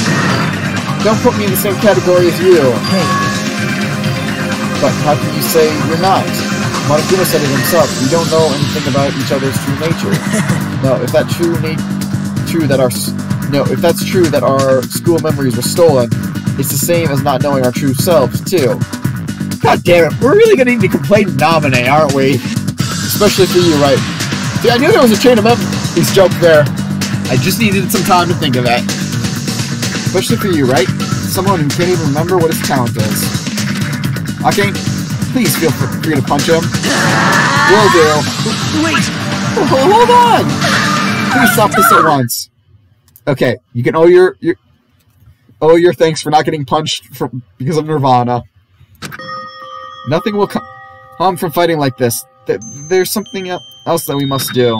Don't put me in the same category as you. Hey. But how can you say you're not? Monokuma said it himself. We don't know anything about each other's true nature. No, if that's true that our school memories were stolen, it's the same as not knowing our true selves too. God damn it, we're really gonna need to complain Naminé, aren't we? Especially for you, right? See, I knew there was a chain of He's joke there. I just needed some time to think of that. Especially for you, right? Someone who can't even remember what his talent is. Okay, please feel free to punch him. Will do. Wait! Hold on! Please stop this at once. Okay, you can owe your thanks for not getting punched because of Nirvana. Nothing will come from fighting like this. There's something else that we must do.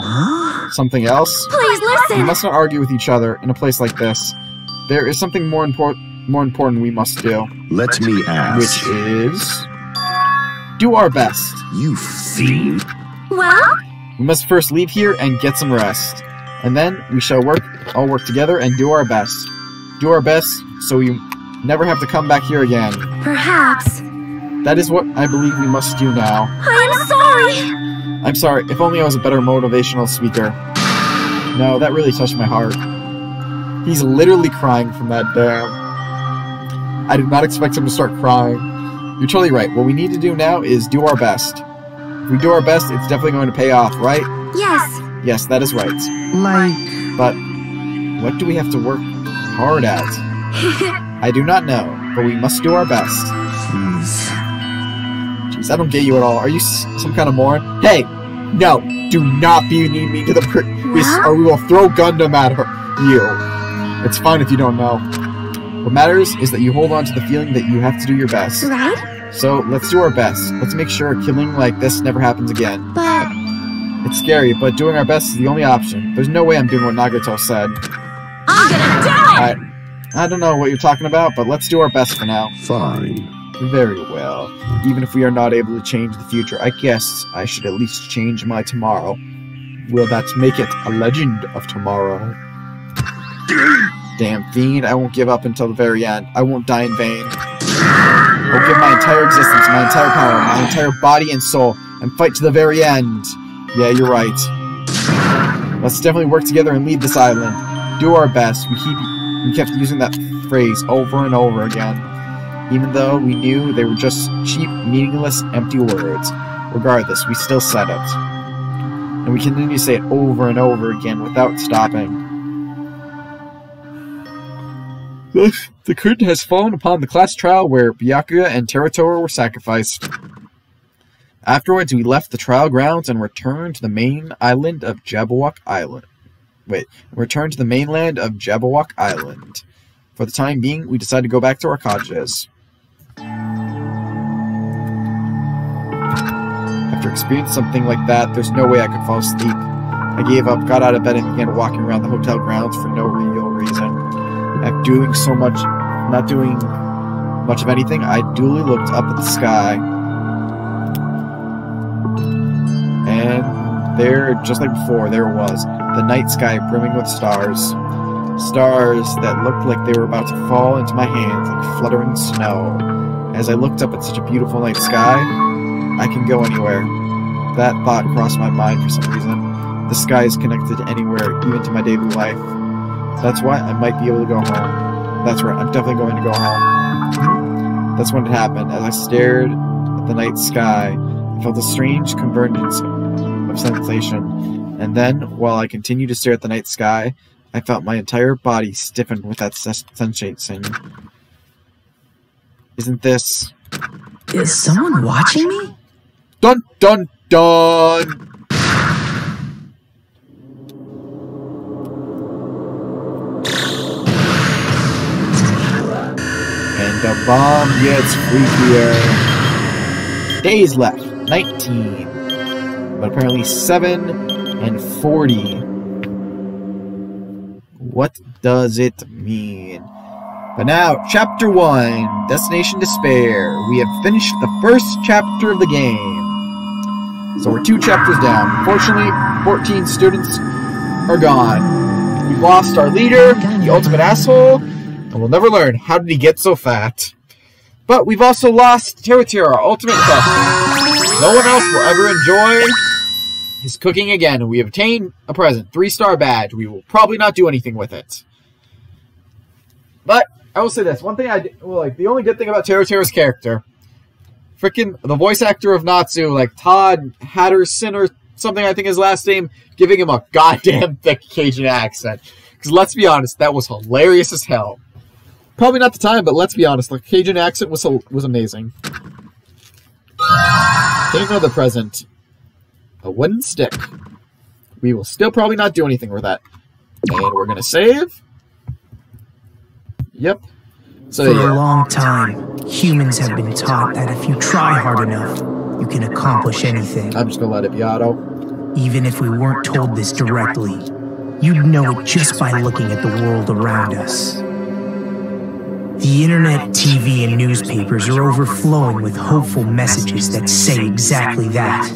Something else? Please listen! We must not argue with each other in a place like this. There is something more important we must do. Let me ask. Which is... do our best. You fiend. Well? We must first leave here and get some rest. And then we shall all work together and do our best. Do our best so we never have to come back here again. Perhaps. That is what I believe we must do now. I am sorry! I'm sorry, if only I was a better motivational speaker. No, that really touched my heart. He's literally crying from that damn. I did not expect him to start crying. You're totally right. What we need to do now is do our best. If we do our best, it's definitely going to pay off, right? Yes. Yes, that is right. Like... But what do we have to work hard at? I do not know, but we must do our best. Jeez, I don't get you at all. Are you some kind of moron? Hey! No! Do not be me to the priest, or we will throw Gundam at you. It's fine if you don't know. What matters is that you hold on to the feeling that you have to do your best. Right? So, let's do our best. Let's make sure killing like this never happens again. But... it's scary, but doing our best is the only option. There's no way I'm doing what Nagato said. I'm gonna do it! I don't know what you're talking about, but let's do our best for now. Fine. Very well. Even if we are not able to change the future, I guess I should at least change my tomorrow. Will that make it a legend of tomorrow? Damn fiend, I won't give up until the very end. I won't die in vain. I'll give my entire existence, my entire power, my entire body and soul, and fight to the very end. Yeah, you're right. Let's definitely work together and leave this island. Do our best. We kept using that phrase over and over again, even though we knew they were just cheap, meaningless, empty words. Regardless, we still said it. And we continue to say it over and over again without stopping. Thus, the curtain has fallen upon the class trial where Byakuya and Teratora were sacrificed. Afterwards, we left the trial grounds and returned to the main island of Jabberwock Island. Returned to the mainland of Jabberwock Island. For the time being, we decided to go back to our cottages. After experiencing something like that, there's no way I could fall asleep. I gave up, got out of bed, and began walking around the hotel grounds for no real reason. After doing so much, not doing much of anything, I duly looked up at the sky. And there, just like before, there it was, the night sky brimming with stars. Stars that looked like they were about to fall into my hands like fluttering snow. As I looked up at such a beautiful night sky, I can go anywhere. That thought crossed my mind for some reason. The sky is connected anywhere, even to my daily life. That's why I might be able to go home. That's right, I'm definitely going to go home. That's when it happened. As I stared at the night sky, I felt a strange convergence of sensation. And then, while I continued to stare at the night sky, I felt my entire body stiffen with that sensation. Isn't this... Is someone watching me? Dun dun dun! And the bomb gets freakier. Days left, 19. But apparently 7 and 40. What does it mean? But now, Chapter 1, Destination Despair. We have finished the first chapter of the game. So we're 2 chapters down. Unfortunately, 14 students are gone. We've lost our leader, the ultimate asshole, and we'll never learn how did he get so fat. But we've also lost Teratora, our ultimate cook. No one else will ever enjoy his cooking again. We have obtained a present, 3-star badge. We will probably not do anything with it. But I will say this, one thing the only good thing about Teratora's character, freaking the voice actor of Natsu, like Todd Hatterson or something, I think his last name, giving him a goddamn thick Cajun accent. Because let's be honest, that was hilarious as hell. Probably not the time, but let's be honest, the Cajun accent was amazing. Taking another present. A wooden stick. We will still probably not do anything with that. And we're gonna save. Yep. So For a long time, humans have been taught that if you try hard enough, you can accomplish anything. I'm just gonna let it be auto. Even if we weren't told this directly, you'd know it just by looking at the world around us. The internet, TV, and newspapers are overflowing with hopeful messages that say exactly that.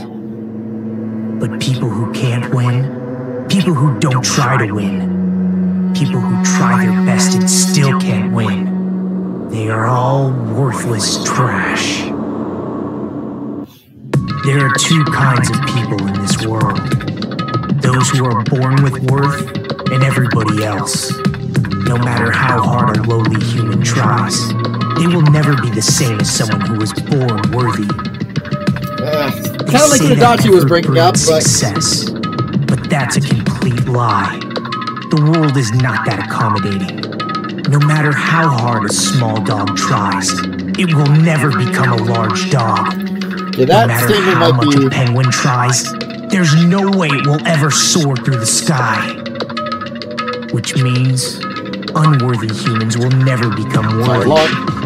But people who can't win, people who don't try to win, people who try their best and still can't win, they are all worthless trash. There are two kinds of people in this world. Those who are born with worth and everybody else. No matter how hard a lowly human tries, they will never be the same as someone who was born worthy. Kind of like Tadachi was breaking up, but... success. But that's a complete lie. The world is not that accommodating. No matter how hard a small dog tries, it will never become a large dog. Yeah, no matter how much a penguin tries, there's no way it will ever soar through the sky. Which means unworthy humans will never become worthy.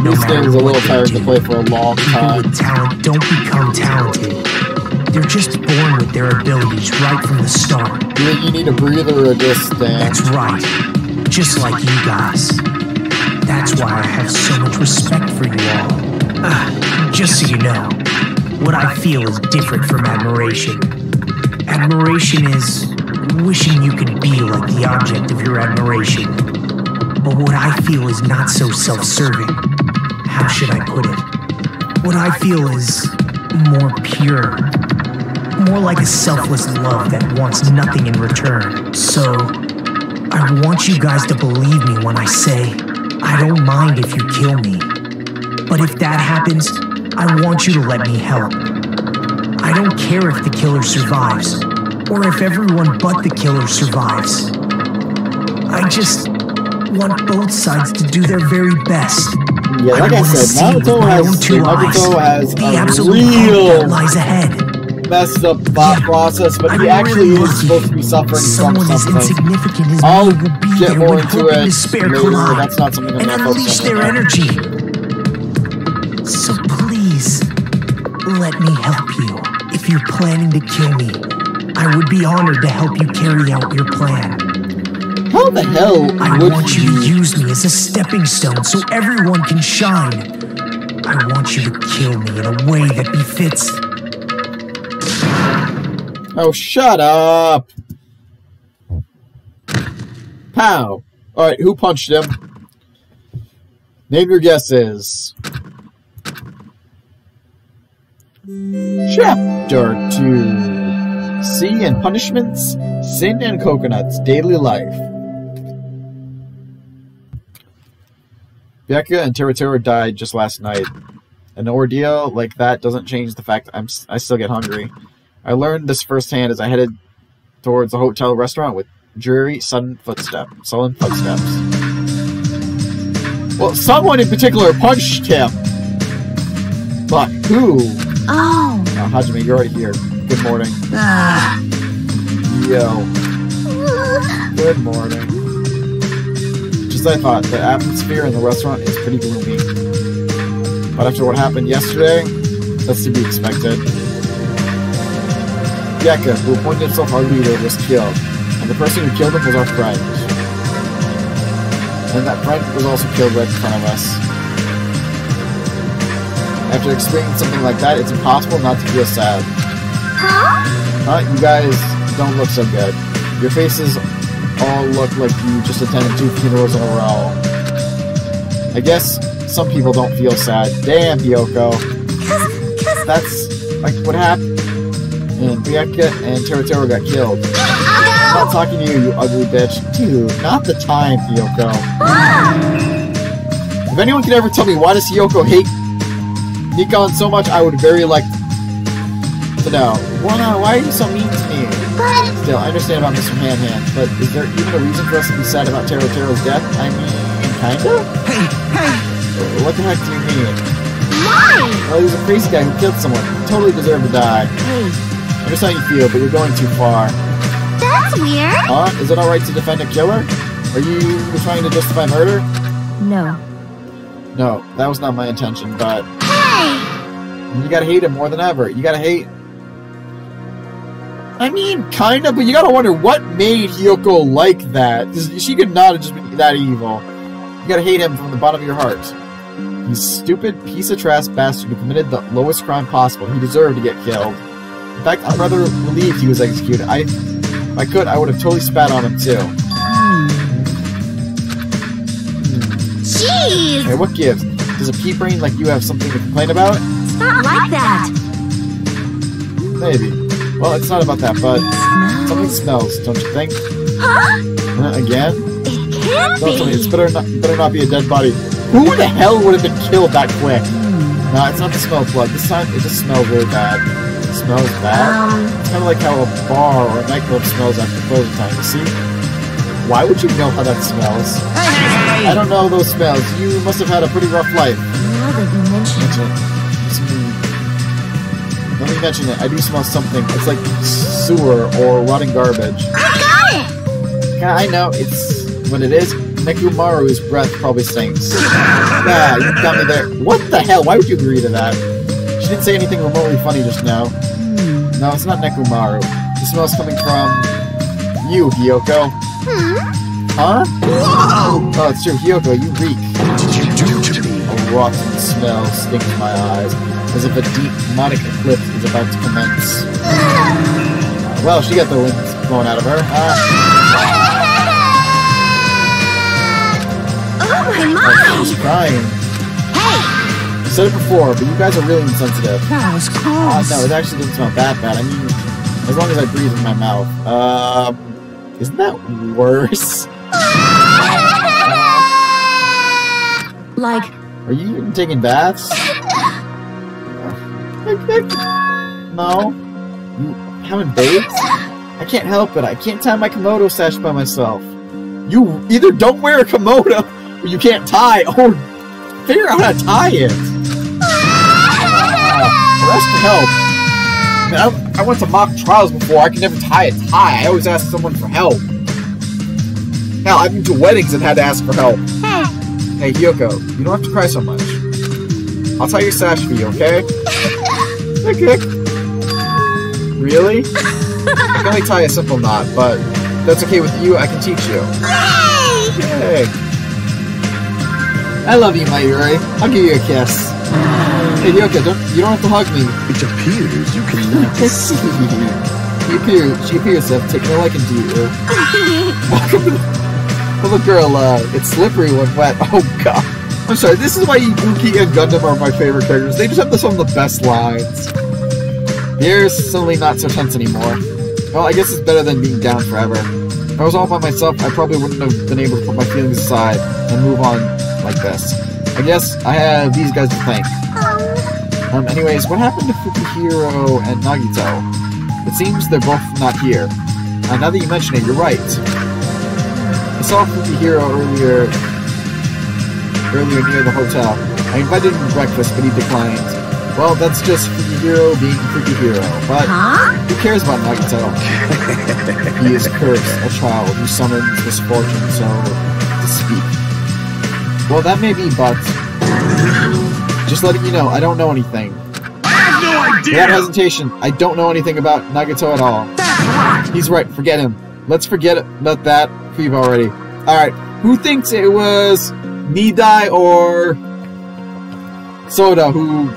No matter what they do. People with talent don't become talented. They're just born with their abilities right from the start. You need a breather or just That's right. Just like you guys. That's why I have so much respect for you all. Just so you know, what I feel is different from admiration. Admiration is wishing you could be like the object of your admiration. But what I feel is not so self-serving. How should I put it? What I feel is more pure. More like a selfless love that wants nothing in return. So, I want you guys to believe me when I say, I don't mind if you kill me. But if that happens, I want you to let me help. I don't care if the killer survives, or if everyone but the killer survives. I just want both sides to do their very best. Yeah, like I said, Naruto has a real lies ahead. Messed up thought process, but he actually is supposed to be suffering from something. I'll get more into it later, that's not something I'm going to focus on. Their energy. So please, let me help you. If you're planning to kill me, I would be honored to help you carry out your plan. How the hell I want you to use me as a stepping stone so everyone can shine. I want you to kill me in a way that befits... Oh, shut up! Pow! Alright, who punched him? Name your guesses. Chapter 2. Sea and Punishments, Sin and Coconuts, Daily Life. Becca and Teruteru died just last night. An ordeal like that doesn't change the fact I still get hungry. I learned this firsthand as I headed towards a hotel restaurant with dreary, sullen footsteps. Well, someone in particular punched him. But who? Oh. Hajime, you're already here. Good morning. Yo. Good morning. Just as I thought, the atmosphere in the restaurant is pretty gloomy. But after what happened yesterday, that's to be expected. Gekka, who appointed himself our leader, was killed, and the person who killed him was our friend. And that friend was also killed right in front of us. After experiencing something like that, it's impossible not to feel sad. Huh? You guys don't look so good. Your faces all look like you just attended 2 funerals in a row. I guess some people don't feel sad. Damn, Hiyoko. That's like what happened. And Becca and Teruteru got killed. I'm not talking to you, you ugly bitch. Dude, not the time, Hiyoko. If anyone could ever tell me why does Hiyoko hate Nikon so much, I would very like to to know. Why are you so mean to me? But Still, I understand about Mr. Han-Han, but is there even a reason for us to be sad about Tero's death? I mean, kinda? Hey! What the heck do you mean? why? Well, he was a crazy guy who killed someone. He totally deserved to die. Hey, I understand how you feel, but you're going too far. that's weird. Huh? Is it alright to defend a killer? Are you trying to justify murder? No. No, that was not my intention, but Hey! you gotta hate him more than ever. You gotta hate... I mean, kinda, but you gotta wonder what made Hiyoko like that. 'Cause she could not have just been that evil. You gotta hate him from the bottom of your heart. He's a stupid piece of trash bastard who committed the lowest crime possible. He deserved to get killed. In fact, I'm rather relieved he was executed. If I could, I would have totally spat on him too. Jeez! Hey, what gives? Does a pea brain like you have something to complain about? Stop like that. Maybe. Well, it's not about that, but something smells, don't you think? Huh? Again? It can't Don't tell me, be. it's better not be a dead body. Who the hell would have been killed that quick? No, it's not the smell of blood. This time, it just smells really bad. It smells bad? It's kind of like how a bar or a nightclub smells after closing time, you see? Why would you know how that smells? I don't know those smells. You must have had a pretty rough life. Now that you mention it. Let me mention it. I do smell something. It's like sewer or rotting garbage. I got it! Yeah, I know. It's what it is. Nekumaru's breath probably stinks. Yeah, you got me there. What the hell? Why would you agree to that? She didn't say anything remotely funny just now. No, it's not Nekumaru. The smell's coming from you, Hiyoko. Huh? Whoa! Oh, it's true, Hiyoko. You reek. What did you do to me? A rotten smell stings my eyes, as if a deep, demonic eclipse is about to commence. Well, she got the wind blowing out of her. Oh my She's mind! crying. Hey! I said it before, but you guys are really insensitive. That was close. No, it actually doesn't smell that bad. I mean, as long as I breathe in my mouth. Isn't that worse? Like, Are you even taking baths? No? You haven't bathed? I can't help it. I can't tie my kimono sash by myself. You either don't wear a kimono, or you can't tie, or figure out how to tie it. Ask for help. I went to mock trials before. I could never tie a tie. I always ask someone for help. Hell, I've been to weddings and had to ask for help. Hey, Hiyoko, you don't have to cry so much. I'll tie your sash for you, okay? Okay. Really? I can only tie a simple knot, but if that's okay with you, I can teach you. Yay! I love you, Mayuri. I'll give you a kiss. Hey, Hiyoko, you don't have to hug me. It appears you cannot She appears to have taken a liking to you. Welcome to the little girl, it's slippery when wet. Oh god. I'm sorry, this is why Ibuki and Gundam are my favorite characters. They just have some of the best lines. Here's suddenly not so tense anymore. Well, I guess it's better than being down forever. If I was all by myself, I probably wouldn't have been able to put my feelings aside and move on like this. I guess I have these guys to thank. Anyways, what happened to Fukihiro and Nagito? It seems they're both not here. Now that you mention it, you're right. I saw Fukihiro earlier near the hotel. I invited him to breakfast, but he declined. Well, that's just Fukihiro being Fukihiro, but who cares about Nagito? He is cursed, a child who summons misfortune, so to speak. Well, that may be, but just letting you know, I don't know anything. I have no idea! Without hesitation, I don't know anything about Nagito at all. He's right, forget him. Let's forget about that. We've already. Alright, who thinks it was Nidai or Soda who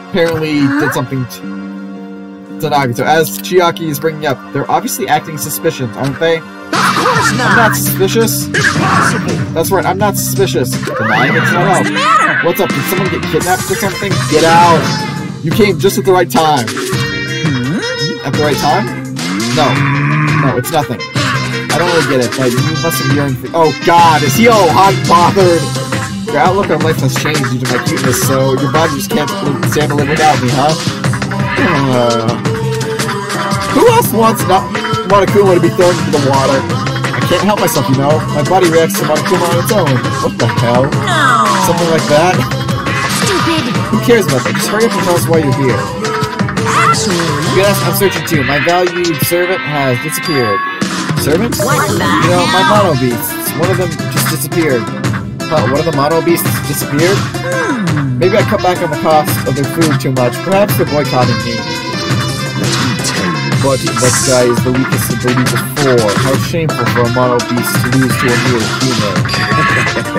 apparently did something to Nagito? As Chiaki is bringing up, they're obviously acting suspicious, aren't they? Of course not! I'm not suspicious. Impossible! That's right, I'm not suspicious. Denying it's not help. What's up? Did someone get kidnapped or something? Get out! You came just at the right time. At the right time? No. No, it's nothing. I don't really get it, but you must have yearned for— oh god, is he all hot and bothered? Your outlook on life has changed due to my cuteness, so your body just can't stand to live without me, huh? Who else wants Monokuma to be thrown into the water? I can't help myself, you know. My body reacts to Monokuma on its own. What the hell? No. Something like that? Stupid. Who cares about that? Just hurry up and tell us why you're here. Actually, Yes, I'm searching too. My valued servant has disappeared. Servant? What the You know, my hell? mono beasts. One of them just disappeared. Huh, one of the mono beasts disappeared? Maybe I cut back on the cost of their food too much. Perhaps they're boycotting me. But this guy is the weakest of the weakest four. How shameful for a mono beast to lose to a mere human.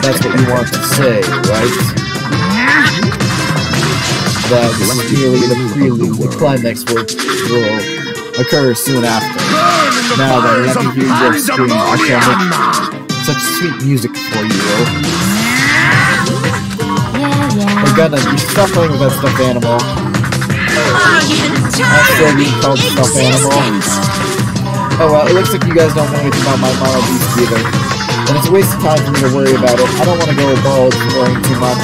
That's what you want to say, right? That this is merely the prelude. The climax will occur soon after. Now then, let me hear your scream. I shall make such sweet music for you. Oh, Gundam, you should stop playing with that stuffed animal. I'm still being called stuffed animal. Oh well, it looks like you guys don't know anything about my mono beast either. And it's a waste of time for me to worry about it. I don't want to go bald worrying too much.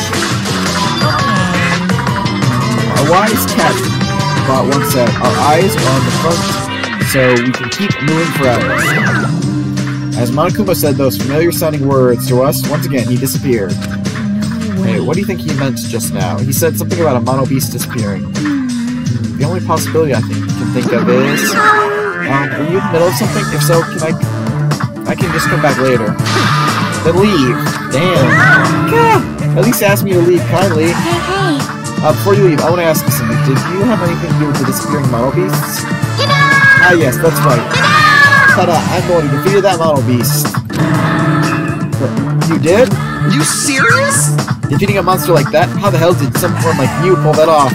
A wise cat bought one said, our eyes are on the front, so we can keep moving forever. As Monokuma said those familiar-sounding words to us, once again he disappeared. Hey, what do you think he meant just now? He said something about a mono beast disappearing. The only possibility I can think of is... are you in the middle of something? If so, I can just come back later. Then leave. Damn. At least ask me to leave kindly. Before you leave, I want to ask you something. Did you have anything to do with the disappearing mono beasts? Ah, yes, that's right. Ta-da, I'm going to defeat that mono beast. You did? You serious? Defeating a monster like that? How the hell did someone like you pull that off?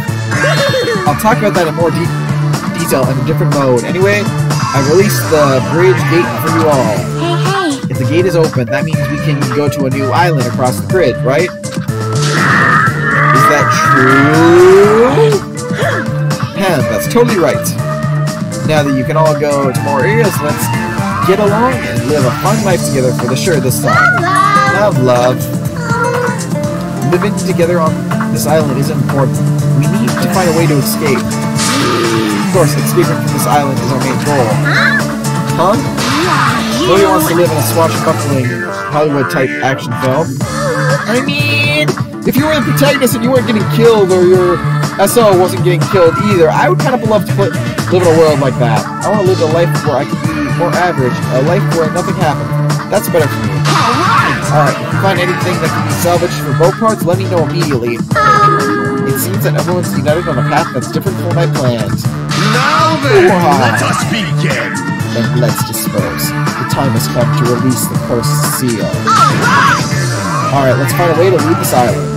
I'll talk about that in more detail in a different mode. Anyway, I released the bridge gate for you all. Hey. If the gate is open, that means we can go to a new island across the grid, right? Is that true? Yeah, that's totally right. Now that you can all go to more areas, let's get along and live a fun life together for the sure this time. Love. Living together on this island is important. We need to find a way to escape. Of course, escaping from this island is our main goal. Huh? Nobody wants to live in a swashbuckling Hollywood-type action film. I mean, if you were the protagonist and you weren't getting killed, or your SO wasn't getting killed either, I would kind of love to live in a world like that. I want to live a life where I can be more average, a life where nothing happens. That's better for me. Alright, if you find anything that can be salvaged for both parts, let me know immediately. It seems that everyone's united on a path that's different from my plans. Now then, let us begin. Then let's dispose. The time has come to release the cursed seal. Alright, let's find a way to leave this island.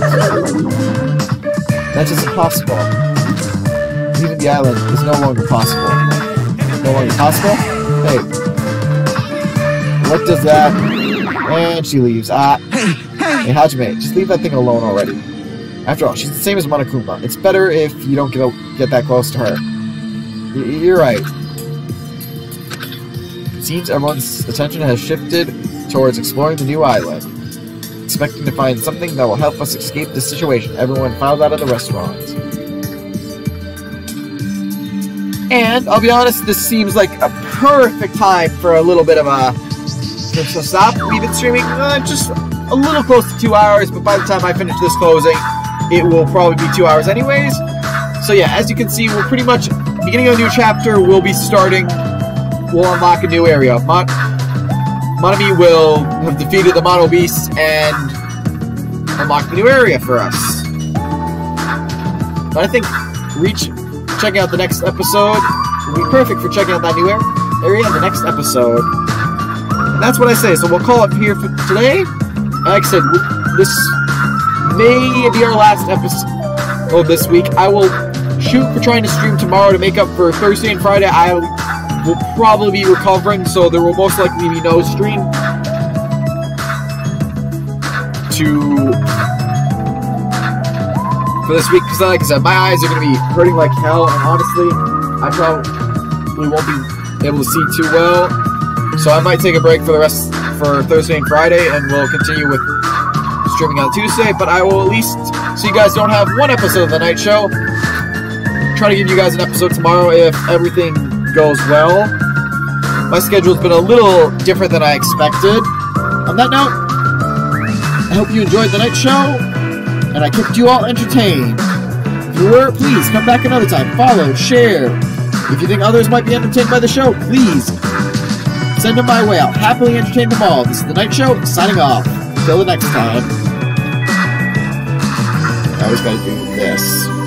That's just impossible. Leaving the island is no longer possible. No longer possible? Hey. What does that... And she leaves. Hey, Hajime, just leave that thing alone already. After all, she's the same as Monokuma. It's better if you don't get that close to her. You're right. It seems everyone's attention has shifted towards exploring the new island. Expecting to find something that will help us escape this situation, everyone filed out of the restaurant. And, I'll be honest, this seems like a perfect time for a little bit of a... So stop. We've been streaming just a little close to 2 hours, but by the time I finish this closing, it will probably be 2 hours anyways. So yeah, as you can see, we're pretty much beginning of a new chapter. We'll be starting. We'll unlock a new area. Monami will have defeated the Mono Beasts and unlock a new area for us. But I think checking out the next episode will be perfect for checking out that new area in the next episode. That's what I say, so we'll call it here for today. Like I said, this may be our last episode of this week. I will shoot for trying to stream tomorrow to make up for Thursday and Friday. I will probably be recovering, so there will most likely be no stream for this week. Because like I said, my eyes are going to be hurting like hell, and honestly, I probably won't be able to see too well. So I might take a break for Thursday and Friday, and we'll continue with streaming on Tuesday, but I will at least, so you guys don't have one episode of the night show, try to give you guys an episode tomorrow if everything goes well. My schedule's been a little different than I expected. On that note, I hope you enjoyed the night show, and I kept you all entertained. If you were, please come back another time. Follow, share. If you think others might be entertained by the show, please send them my way. I'll happily entertain them all. This is the Night Show, signing off. Until the next time. I always gotta do this.